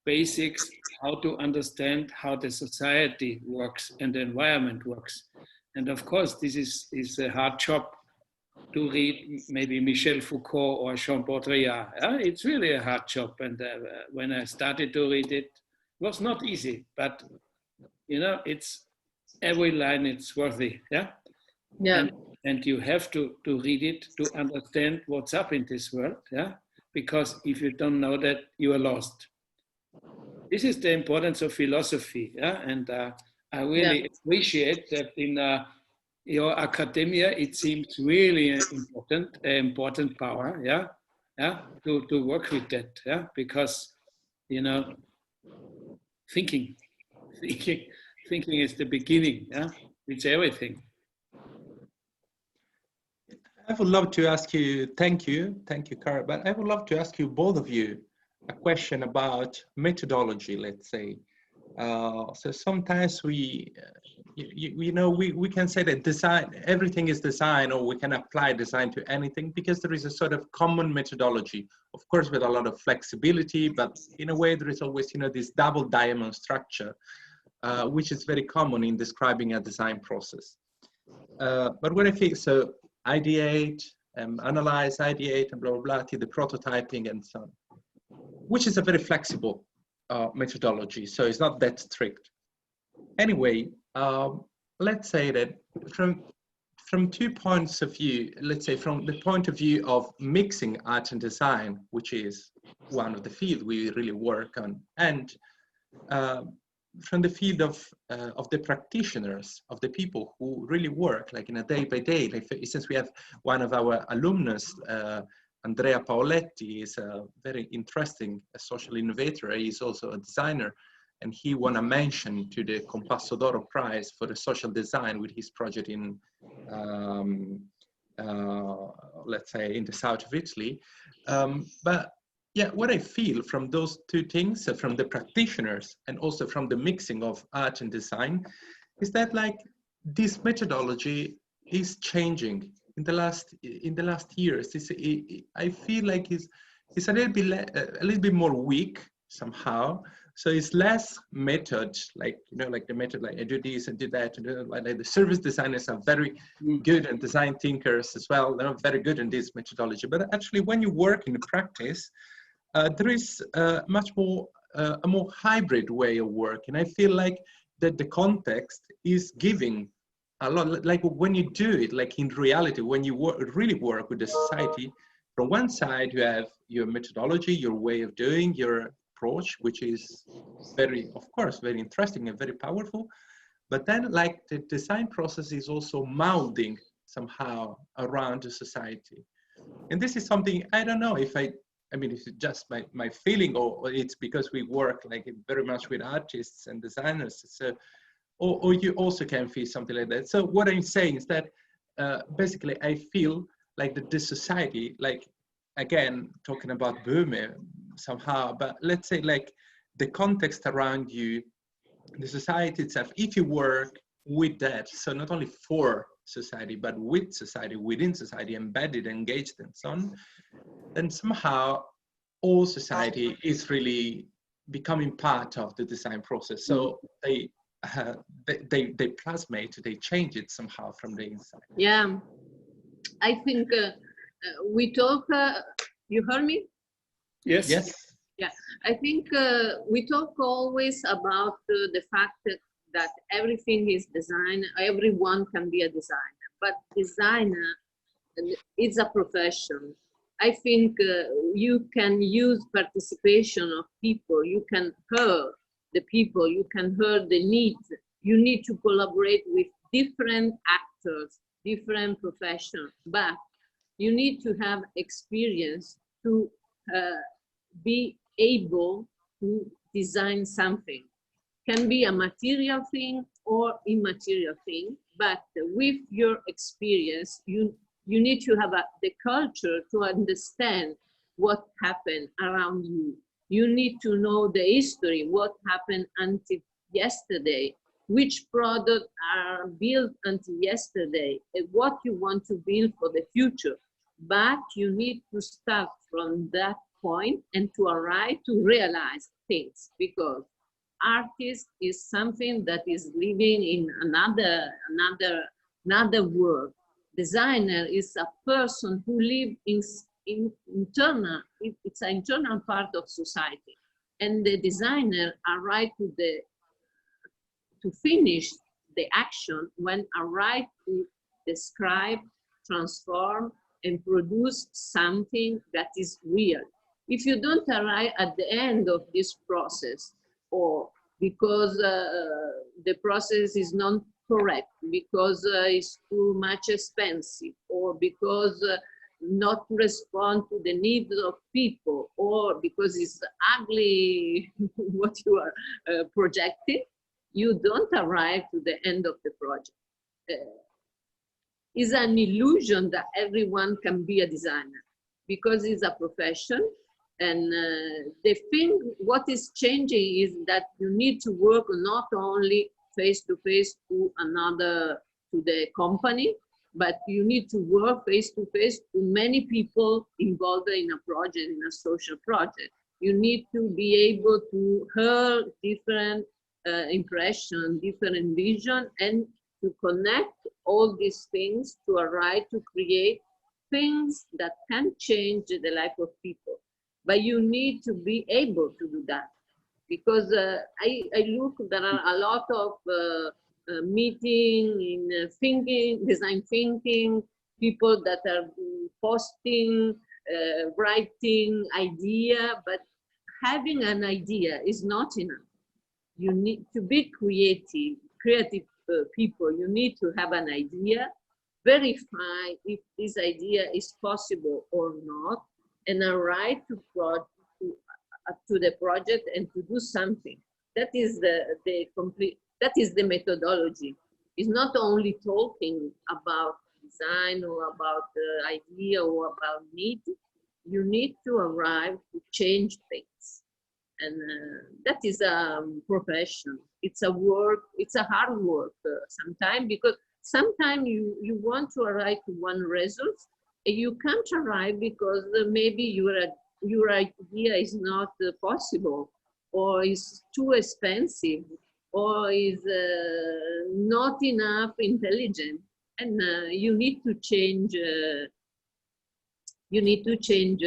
basics, how to understand how the society works and the environment works. And of course, this is a hard job to read maybe Michel Foucault or Jean Baudrillard. It's really a hard job. And when I started to read it, it was not easy, but you know, it's every line it's worthy. And you have to read it to understand what's up in this world. Because if you don't know that, you are lost. This is the importance of philosophy. And I really appreciate that in your academia, it seems really important power, to work with that, because, you know, thinking is the beginning, it's everything. I would love to ask you, thank you, Karl, but I would love to ask you, both of you, a question about methodology, let's say. So sometimes we can say that design, everything is design, or we can apply design to anything because there is a sort of common methodology, of course, with a lot of flexibility, but in a way there is always, this double diamond structure, which is very common in describing a design process. But what I think, so ideate, analyze, ideate, and blah, blah, blah, to the prototyping and so on, which is a very flexible methodology, so it's not that strict. Anyway, let's say that from 2 points of view, let's say from the point of view of mixing art and design, which is one of the fields we really work on, and from the field of the practitioners, of the people who really work like in a day by day, like for instance, we have one of our alumnus, Andrea Paoletti, is a very interesting social innovator. He's also a designer, and he won a mention to the Compasso d'Oro Prize for the social design with his project in, let's say, in the south of Italy. But yeah, what I feel from those two things, from the practitioners and also from the mixing of art and design, is that like this methodology is changing in the last years. I feel like it's a little bit more weak somehow. So it's less method, like like the method, like I do this and do that, and like the service designers are very good, and design thinkers as well. They're very good in this methodology. But actually, when you work in the practice, there is much more a more hybrid way of working. I feel like that the context is giving a lot, like when you do it, like in reality, when you really work with the society, from one side you have your methodology, your way of doing, your approach, which is very, of course, very interesting and very powerful. But then like the design process is also molding somehow around the society. And this is something, I don't know if I mean, it's just my feeling, or it's because we work like very much with artists and designers. So, or you also can feel something like that. So what I'm saying is that basically I feel like that this society, like again, talking about Böhme somehow, but let's say like the context around you, the society itself, if you work with that, so not only for society, but with society, within society, embedded, engaged, and so on, then somehow all society is really becoming part of the design process. So they plasmate, they change it somehow from the inside. Yeah, I think we talk, you heard me? Yes. Yes. Yeah, I think we talk always about the fact that everything is design, everyone can be a designer, but designer is a profession. I think you can use participation of people, you can hear the people, you can hear the needs. You need to collaborate with different actors, different professions, but you need to have experience to be able to design something. Can be a material thing or immaterial thing, but with your experience, you need to have the culture to understand what happened around you. You need to know the history, what happened until yesterday, which products are built until yesterday, and what you want to build for the future. But you need to start from that point and to arrive to realize things, because artist is something that is living in another world. Designer is a person who lives in internal, it's an internal part of society. And the designer arrive to finish the action when arrive to describe, transform, and produce something that is real. If you don't arrive at the end of this process, or because the process is not correct, because it's too much expensive, or because not respond to the needs of people, or because it's ugly what you are projecting, you don't arrive to the end of the project. It's an illusion that everyone can be a designer, because it's a profession. And the thing, what is changing is that you need to work not only face-to-face to the company, but you need to work face-to-face to many people involved in a project, in a social project. You need to be able to hear different impression, different vision, and to connect all these things to arrive to create things that can change the life of people. But you need to be able to do that, because I look, there are a lot of meeting in thinking, design thinking, people that are posting, writing idea, but having an idea is not enough. You need to be creative people. You need to have an idea, verify if this idea is possible or not, and arrive to the project and to do something. That is that is the methodology. It's not only talking about design or about the idea or about need. You need to arrive to change things. And that is a profession. It's a work, it's a hard work sometimes, because sometimes you want to arrive to one result and you can't arrive because maybe your idea is not possible, or is too expensive, or is not enough intelligent, and you need to change. You need to change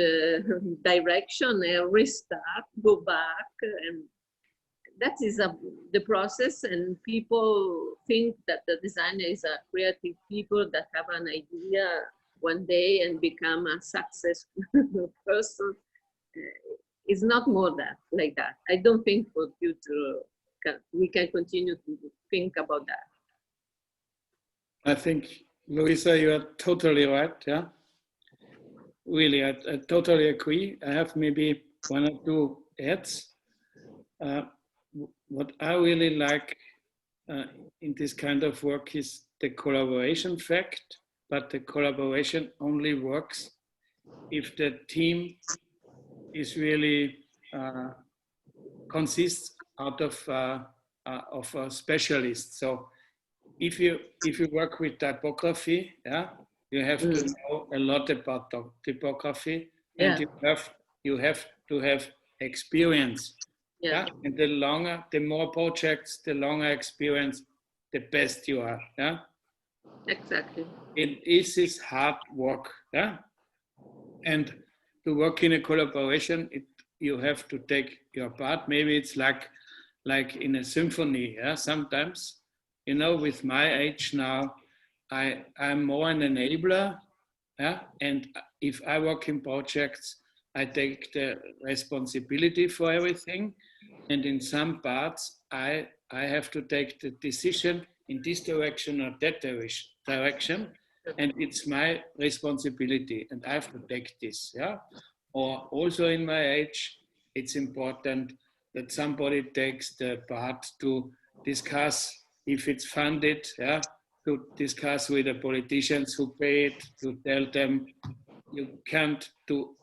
direction and restart, go back, and that is the process. And people think that the designer is a creative people that have an idea one day and become a successful person. It's not more like that. I don't think for future we can continue to think about that. I think, Luisa, you are totally right. Yeah, really, I totally agree. I have maybe one or two adds. What I really like in this kind of work is the collaboration fact, but the collaboration only works if the team is really consists out of specialists. So if you work with typography, yeah, you have to know a lot about typography, and you have to have experience. Yeah. And the more projects, the longer experience, the best you are. Yeah. Exactly. It is hard work. Yeah. And to work in a collaboration, you have to take your part. Maybe it's like in a symphony. Yeah. Sometimes, you know, with my age now, I'm more an enabler. Yeah. And if I work in projects, I take the responsibility for everything. And in some parts, I have to take the decision in this direction or that direction. And it's my responsibility, and I have to take this. Yeah. Or also in my age, it's important that somebody takes the part to discuss if it's funded. Yeah. To discuss with the politicians who pay it, to tell them you can't do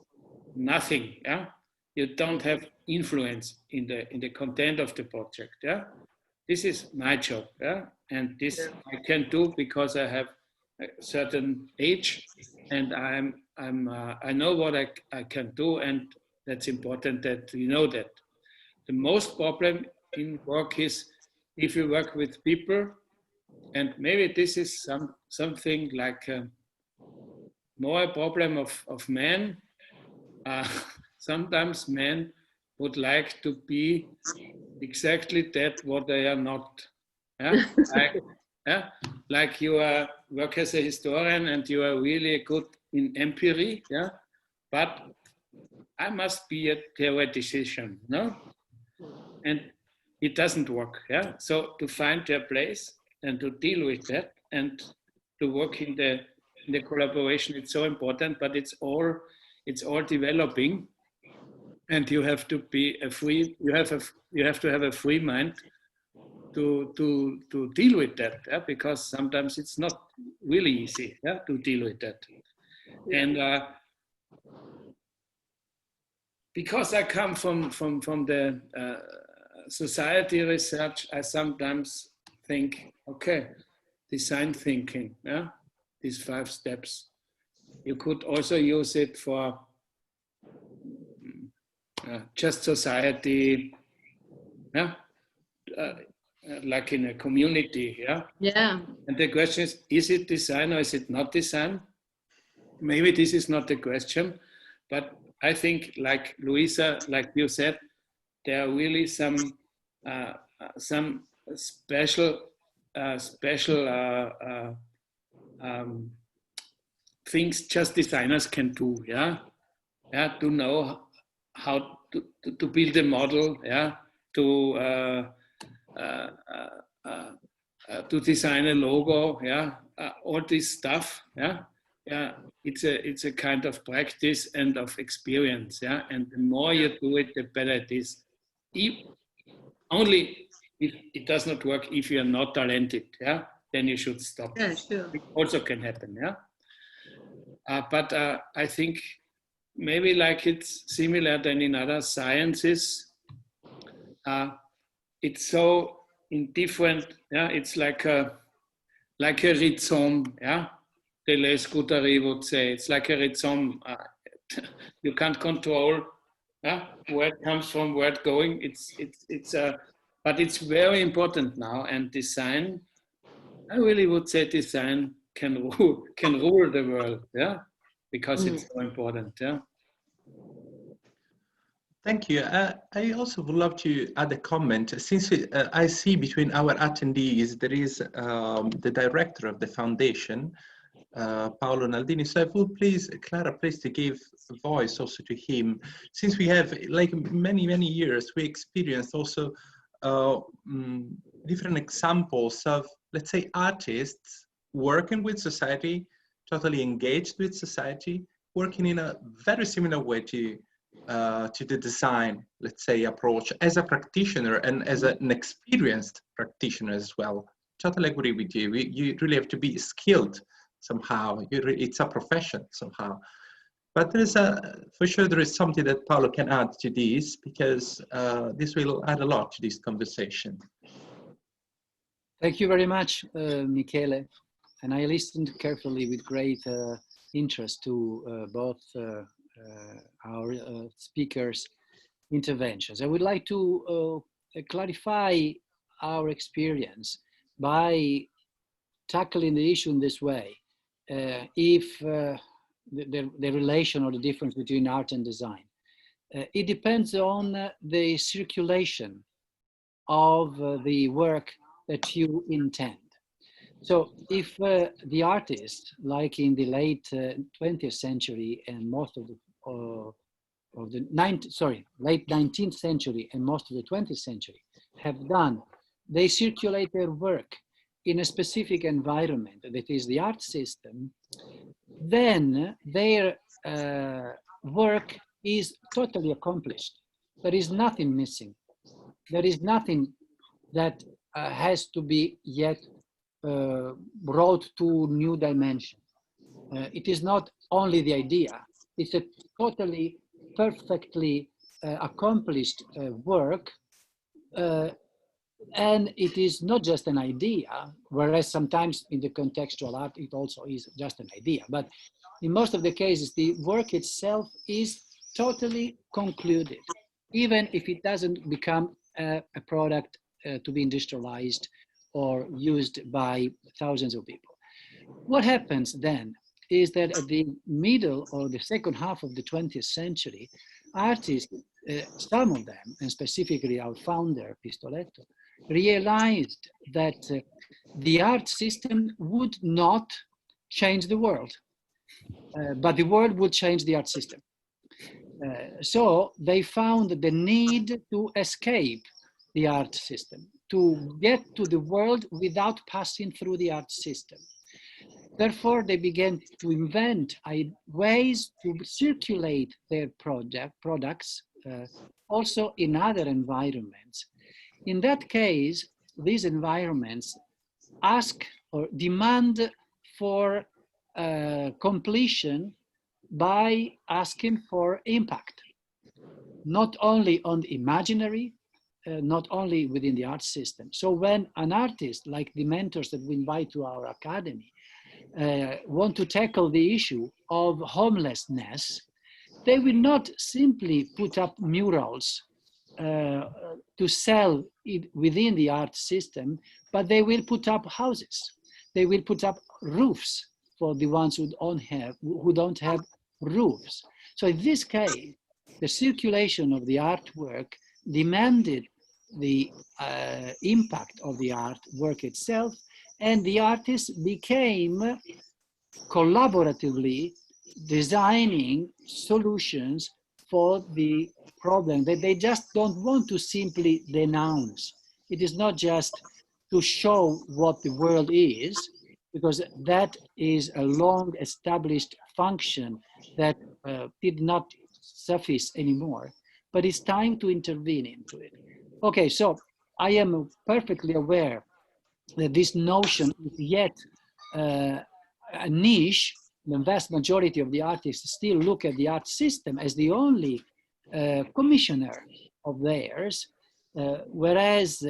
nothing. Yeah. You don't have influence in the content of the project. Yeah. This is my job. Yeah. And this I can do because I have a certain age, and I know what I can do, and that's important that you know that. The most problem in work is if you work with people, and maybe this is something like more a problem of men. Sometimes men would like to be exactly that what they are not. Yeah? Like you work as a historian and you are really good in empiric, yeah? But I must be a theoretician, no? And it doesn't work. Yeah. So to find their place and to deal with that and to work in the collaboration, it's so important. But it's all developing, and you have to be you have to have a free mind to deal with that, yeah? Because sometimes it's not really easy, yeah, to deal with that. And because I come from the society research, I sometimes think, okay, design thinking, yeah, these 5 steps. You could also use it for just society, yeah, like in a community, yeah. Yeah. And the question is it design or is it not design? Maybe this is not the question, but I think, like Luisa, like you said, there are really some special things just designers can do, yeah, to know how to build a model, yeah, to design a logo, yeah, all this stuff, yeah. Yeah, it's a kind of practice and of experience, yeah. And the more you do it, the better it is. Only if it does not work if you are not talented, yeah, then you should stop. Yeah, sure. It also can happen, yeah. But I think maybe like it's similar than in other sciences. It's so indifferent, yeah. It's like a rhizome, yeah. Deleuze Guattari would say it's like a rhizome. You can't control, yeah, where it comes from, where it's going. But it's very important now. And design, I really would say, design can rule the world, yeah, because it's so important, yeah. Thank you. I also would love to add a comment. Since I see between our attendees, there is the director of the foundation, Paolo Naldini. So I would please, Clara, please to give a voice also to him. Since we have like many years, we experienced also different examples of, let's say, artists working with society, totally engaged with society, working in a very similar way to the design, let's say, approach as a practitioner and as an experienced practitioner as well. Totally agree with you. You really have to be skilled somehow. It's a profession somehow. But there is for sure there is something that Paolo can add to this, because this will add a lot to this conversation. Thank you very much, Michele. And I listened carefully with great interest to both our speakers' interventions. I would like to clarify our experience by tackling the issue in this way. If the relation or the difference between art and design. It depends on the circulation of the work that you intend. So if the artist, like in the late 20th century and most of the late 19th century and most of the 20th century have done, they circulate their work in a specific environment, that is the art system, then their work is totally accomplished. There is nothing missing. There is nothing that has to be yet brought to new dimension. It is not only the idea, it's a totally, perfectly accomplished work. And it is not just an idea, whereas sometimes in the contextual art, it also is just an idea. But in most of the cases, the work itself is totally concluded, even if it doesn't become a product to be industrialized or used by thousands of people. What happens then is that at the middle or the second half of the 20th century, artists, some of them, and specifically our founder, Pistoletto, realized that the art system would not change the world, but the world would change the art system. So they found the need to escape the art system, to get to the world without passing through the art system. Therefore, they began to invent ways to circulate their products also in other environments. In that case, these environments ask or demand for completion by asking for impact, not only on the imaginary, not only within the art system. So when an artist, like the mentors that we invite to our academy, want to tackle the issue of homelessness, they will not simply put up murals to sell it within the art system, but they will put up houses. They will put up roofs for the ones who don't have roofs. So in this case, the circulation of the artwork demanded the impact of the artwork itself, and the artists became collaboratively designing solutions for the problem that they just don't want to simply denounce. It is not just to show what the world is, because that is a long established function that did not suffice anymore, but it's time to intervene into it. Okay, so I am perfectly aware that this notion is yet a niche. The vast majority of the artists still look at the art system as the only commissioner of theirs, whereas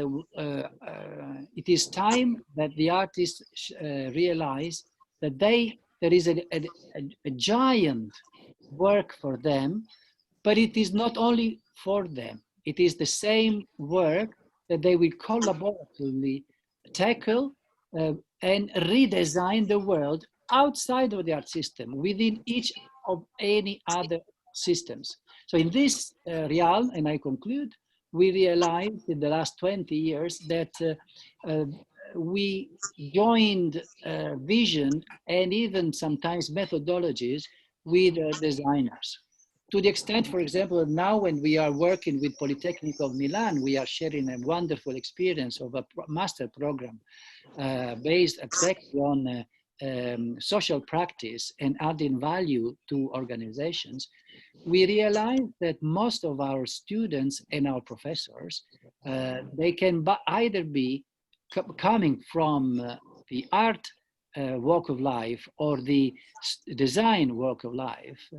it is time that the artists realize that there is a giant work for them, but it is not only for them. It is the same work that they will collaboratively tackle and redesign the world outside of the art system, within each of any other systems. So in this realm, and I conclude, we realized in the last 20 years that we joined vision and even sometimes methodologies with designers. To the extent, for example, now when we are working with Polytechnic of Milan, we are sharing a wonderful experience of a master program based exactly on social practice and adding value to organizations. We realize that most of our students and our professors, they can either be coming from the art walk of life or the design walk of life,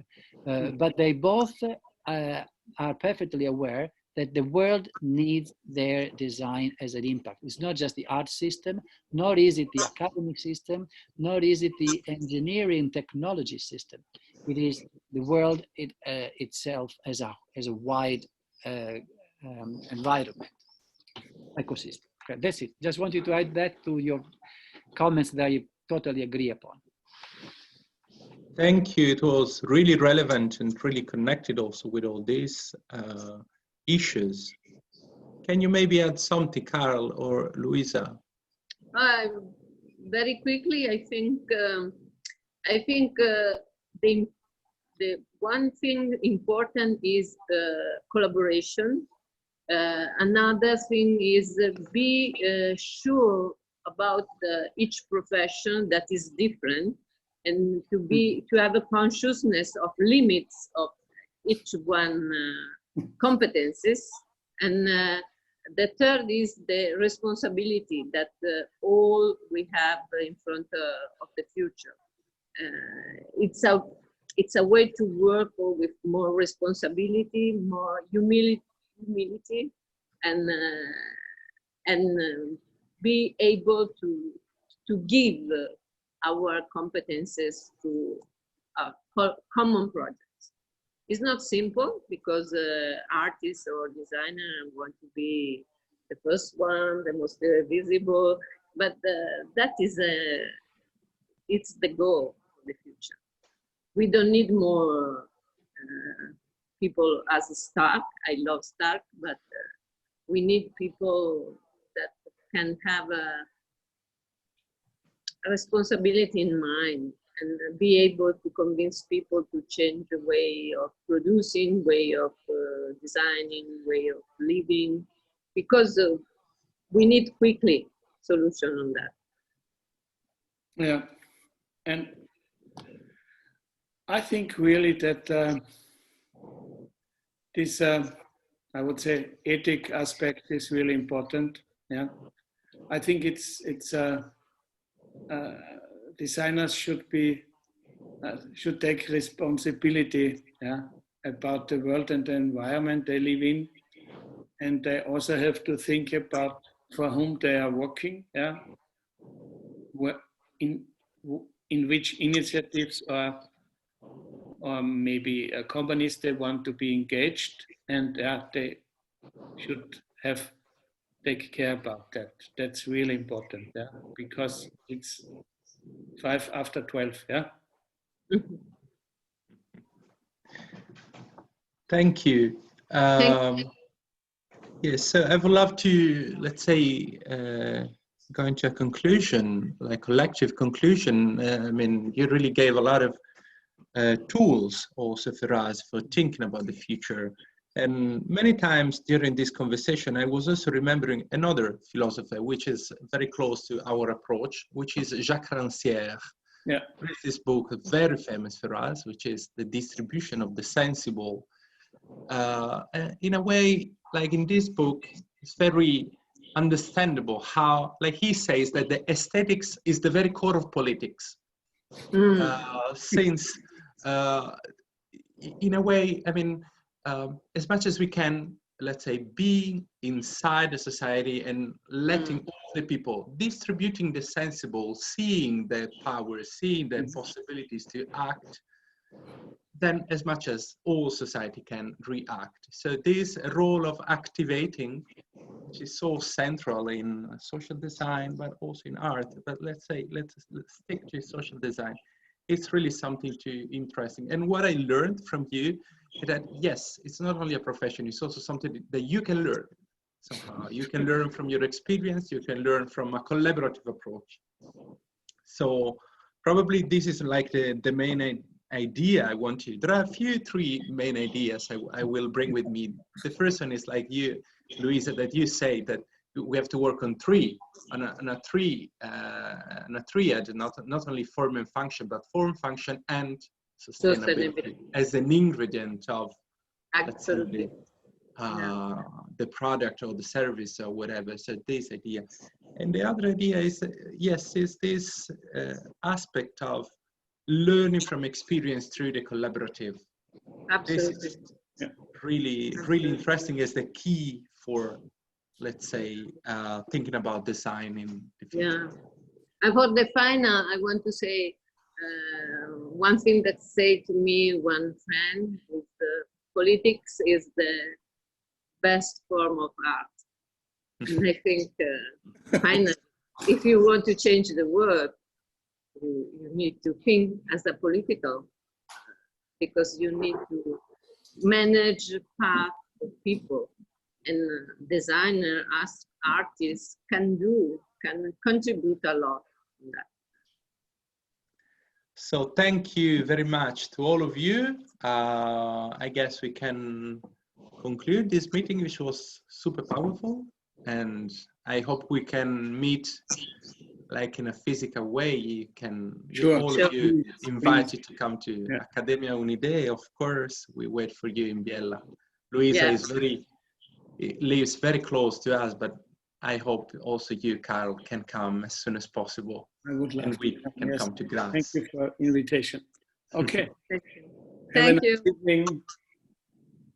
but they both are perfectly aware that the world needs their design as an impact. It's not just the art system, nor is it the academic system, nor is it the engineering technology system. It is the world itself as a wide environment, ecosystem. Okay, that's it. Just wanted to add that to your comments that I totally agree upon. Thank you. It was really relevant and really connected also with all these issues. Can you maybe add something, Karl or Luisa? Very quickly, I think the one thing important is collaboration. Another thing is be sure about each profession that is different, and to have a consciousness of limits of each one competencies. And the third is the responsibility that all we have in front of the future. It's a way to work with more responsibility, more humility, and be able to give our competences to common projects. It's not simple because artists or designers want to be the first one, the most visible, but that is it's the goal for the future. We don't need more people as Stark. I love Stark, but we need people that can have a responsibility in mind and be able to convince people to change the way of producing, way of designing, way of living, because we need quickly solution on that. Yeah, and I think really that this, I would say, ethic aspect is really important. Yeah, I think it's designers should take responsibility, yeah, about the world and the environment they live in, and they also have to think about for whom they are working, yeah, in which initiatives or maybe companies they want to be engaged, and yeah, they should take care about that. That's really important, yeah, because it's 5 after 12, yeah. Thank you. Thank you. Yes, so I would love to, let's say, go into a conclusion, like collective conclusion. I mean, you really gave a lot of tools also for us for thinking about the future. And many times during this conversation, I was also remembering another philosopher, which is very close to our approach, which is Jacques Rancière. Yeah. There's this book, very famous for us, which is The Distribution of the Sensible. In a way, like in this book, it's very understandable how, like he says, that the aesthetics is the very core of politics. Since, in a way, I mean, as much as we can, let's say, be inside the society and letting all the people, distributing the sensible, seeing their power, seeing their possibilities to act, then as much as all society can react. So this role of activating, which is so central in social design, but also in art, but let's stick to social design. It's really something interesting. And what I learned from you is that, yes, it's not only a profession, it's also something that you can learn somehow. You can learn from your experience, you can learn from a collaborative approach. So probably this is like the main idea I want to. There are three main ideas I will bring with me. The first one is like you, Luisa, that you say that we have to work on a triad, not only form and function, but form, function, and sustainability as an ingredient of absolutely the product or the service or whatever. So this idea. And the other idea is, yes, is this aspect of learning from experience through the collaborative. Absolutely. This is really interesting as the key for, let's say, thinking about design in the future. Yeah. And for the final, I want to say one thing that said to me one friend is politics is the best form of art. And I think finally, if you want to change the world, you need to think as a political, because you need to manage path of people, and designer as artists can contribute a lot in that. So thank you very much to all of you. I guess we can conclude this meeting, which was super powerful, and I hope we can meet like in a physical way. You can, all of you invited to come to Accademia Unidee. Of course, we wait for you in Biella. Luisa is lives very close to us, but I hope also you, Karl, can come as soon as possible. I would love and we can come to Graz. Thank you for invitation. Okay. Thank you. Have a Thank nice evening.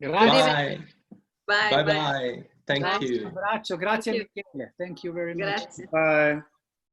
Bye. Bye. Bye. Thank you. Grazie, grazie Michele. Thank you very much. Grazie. Bye.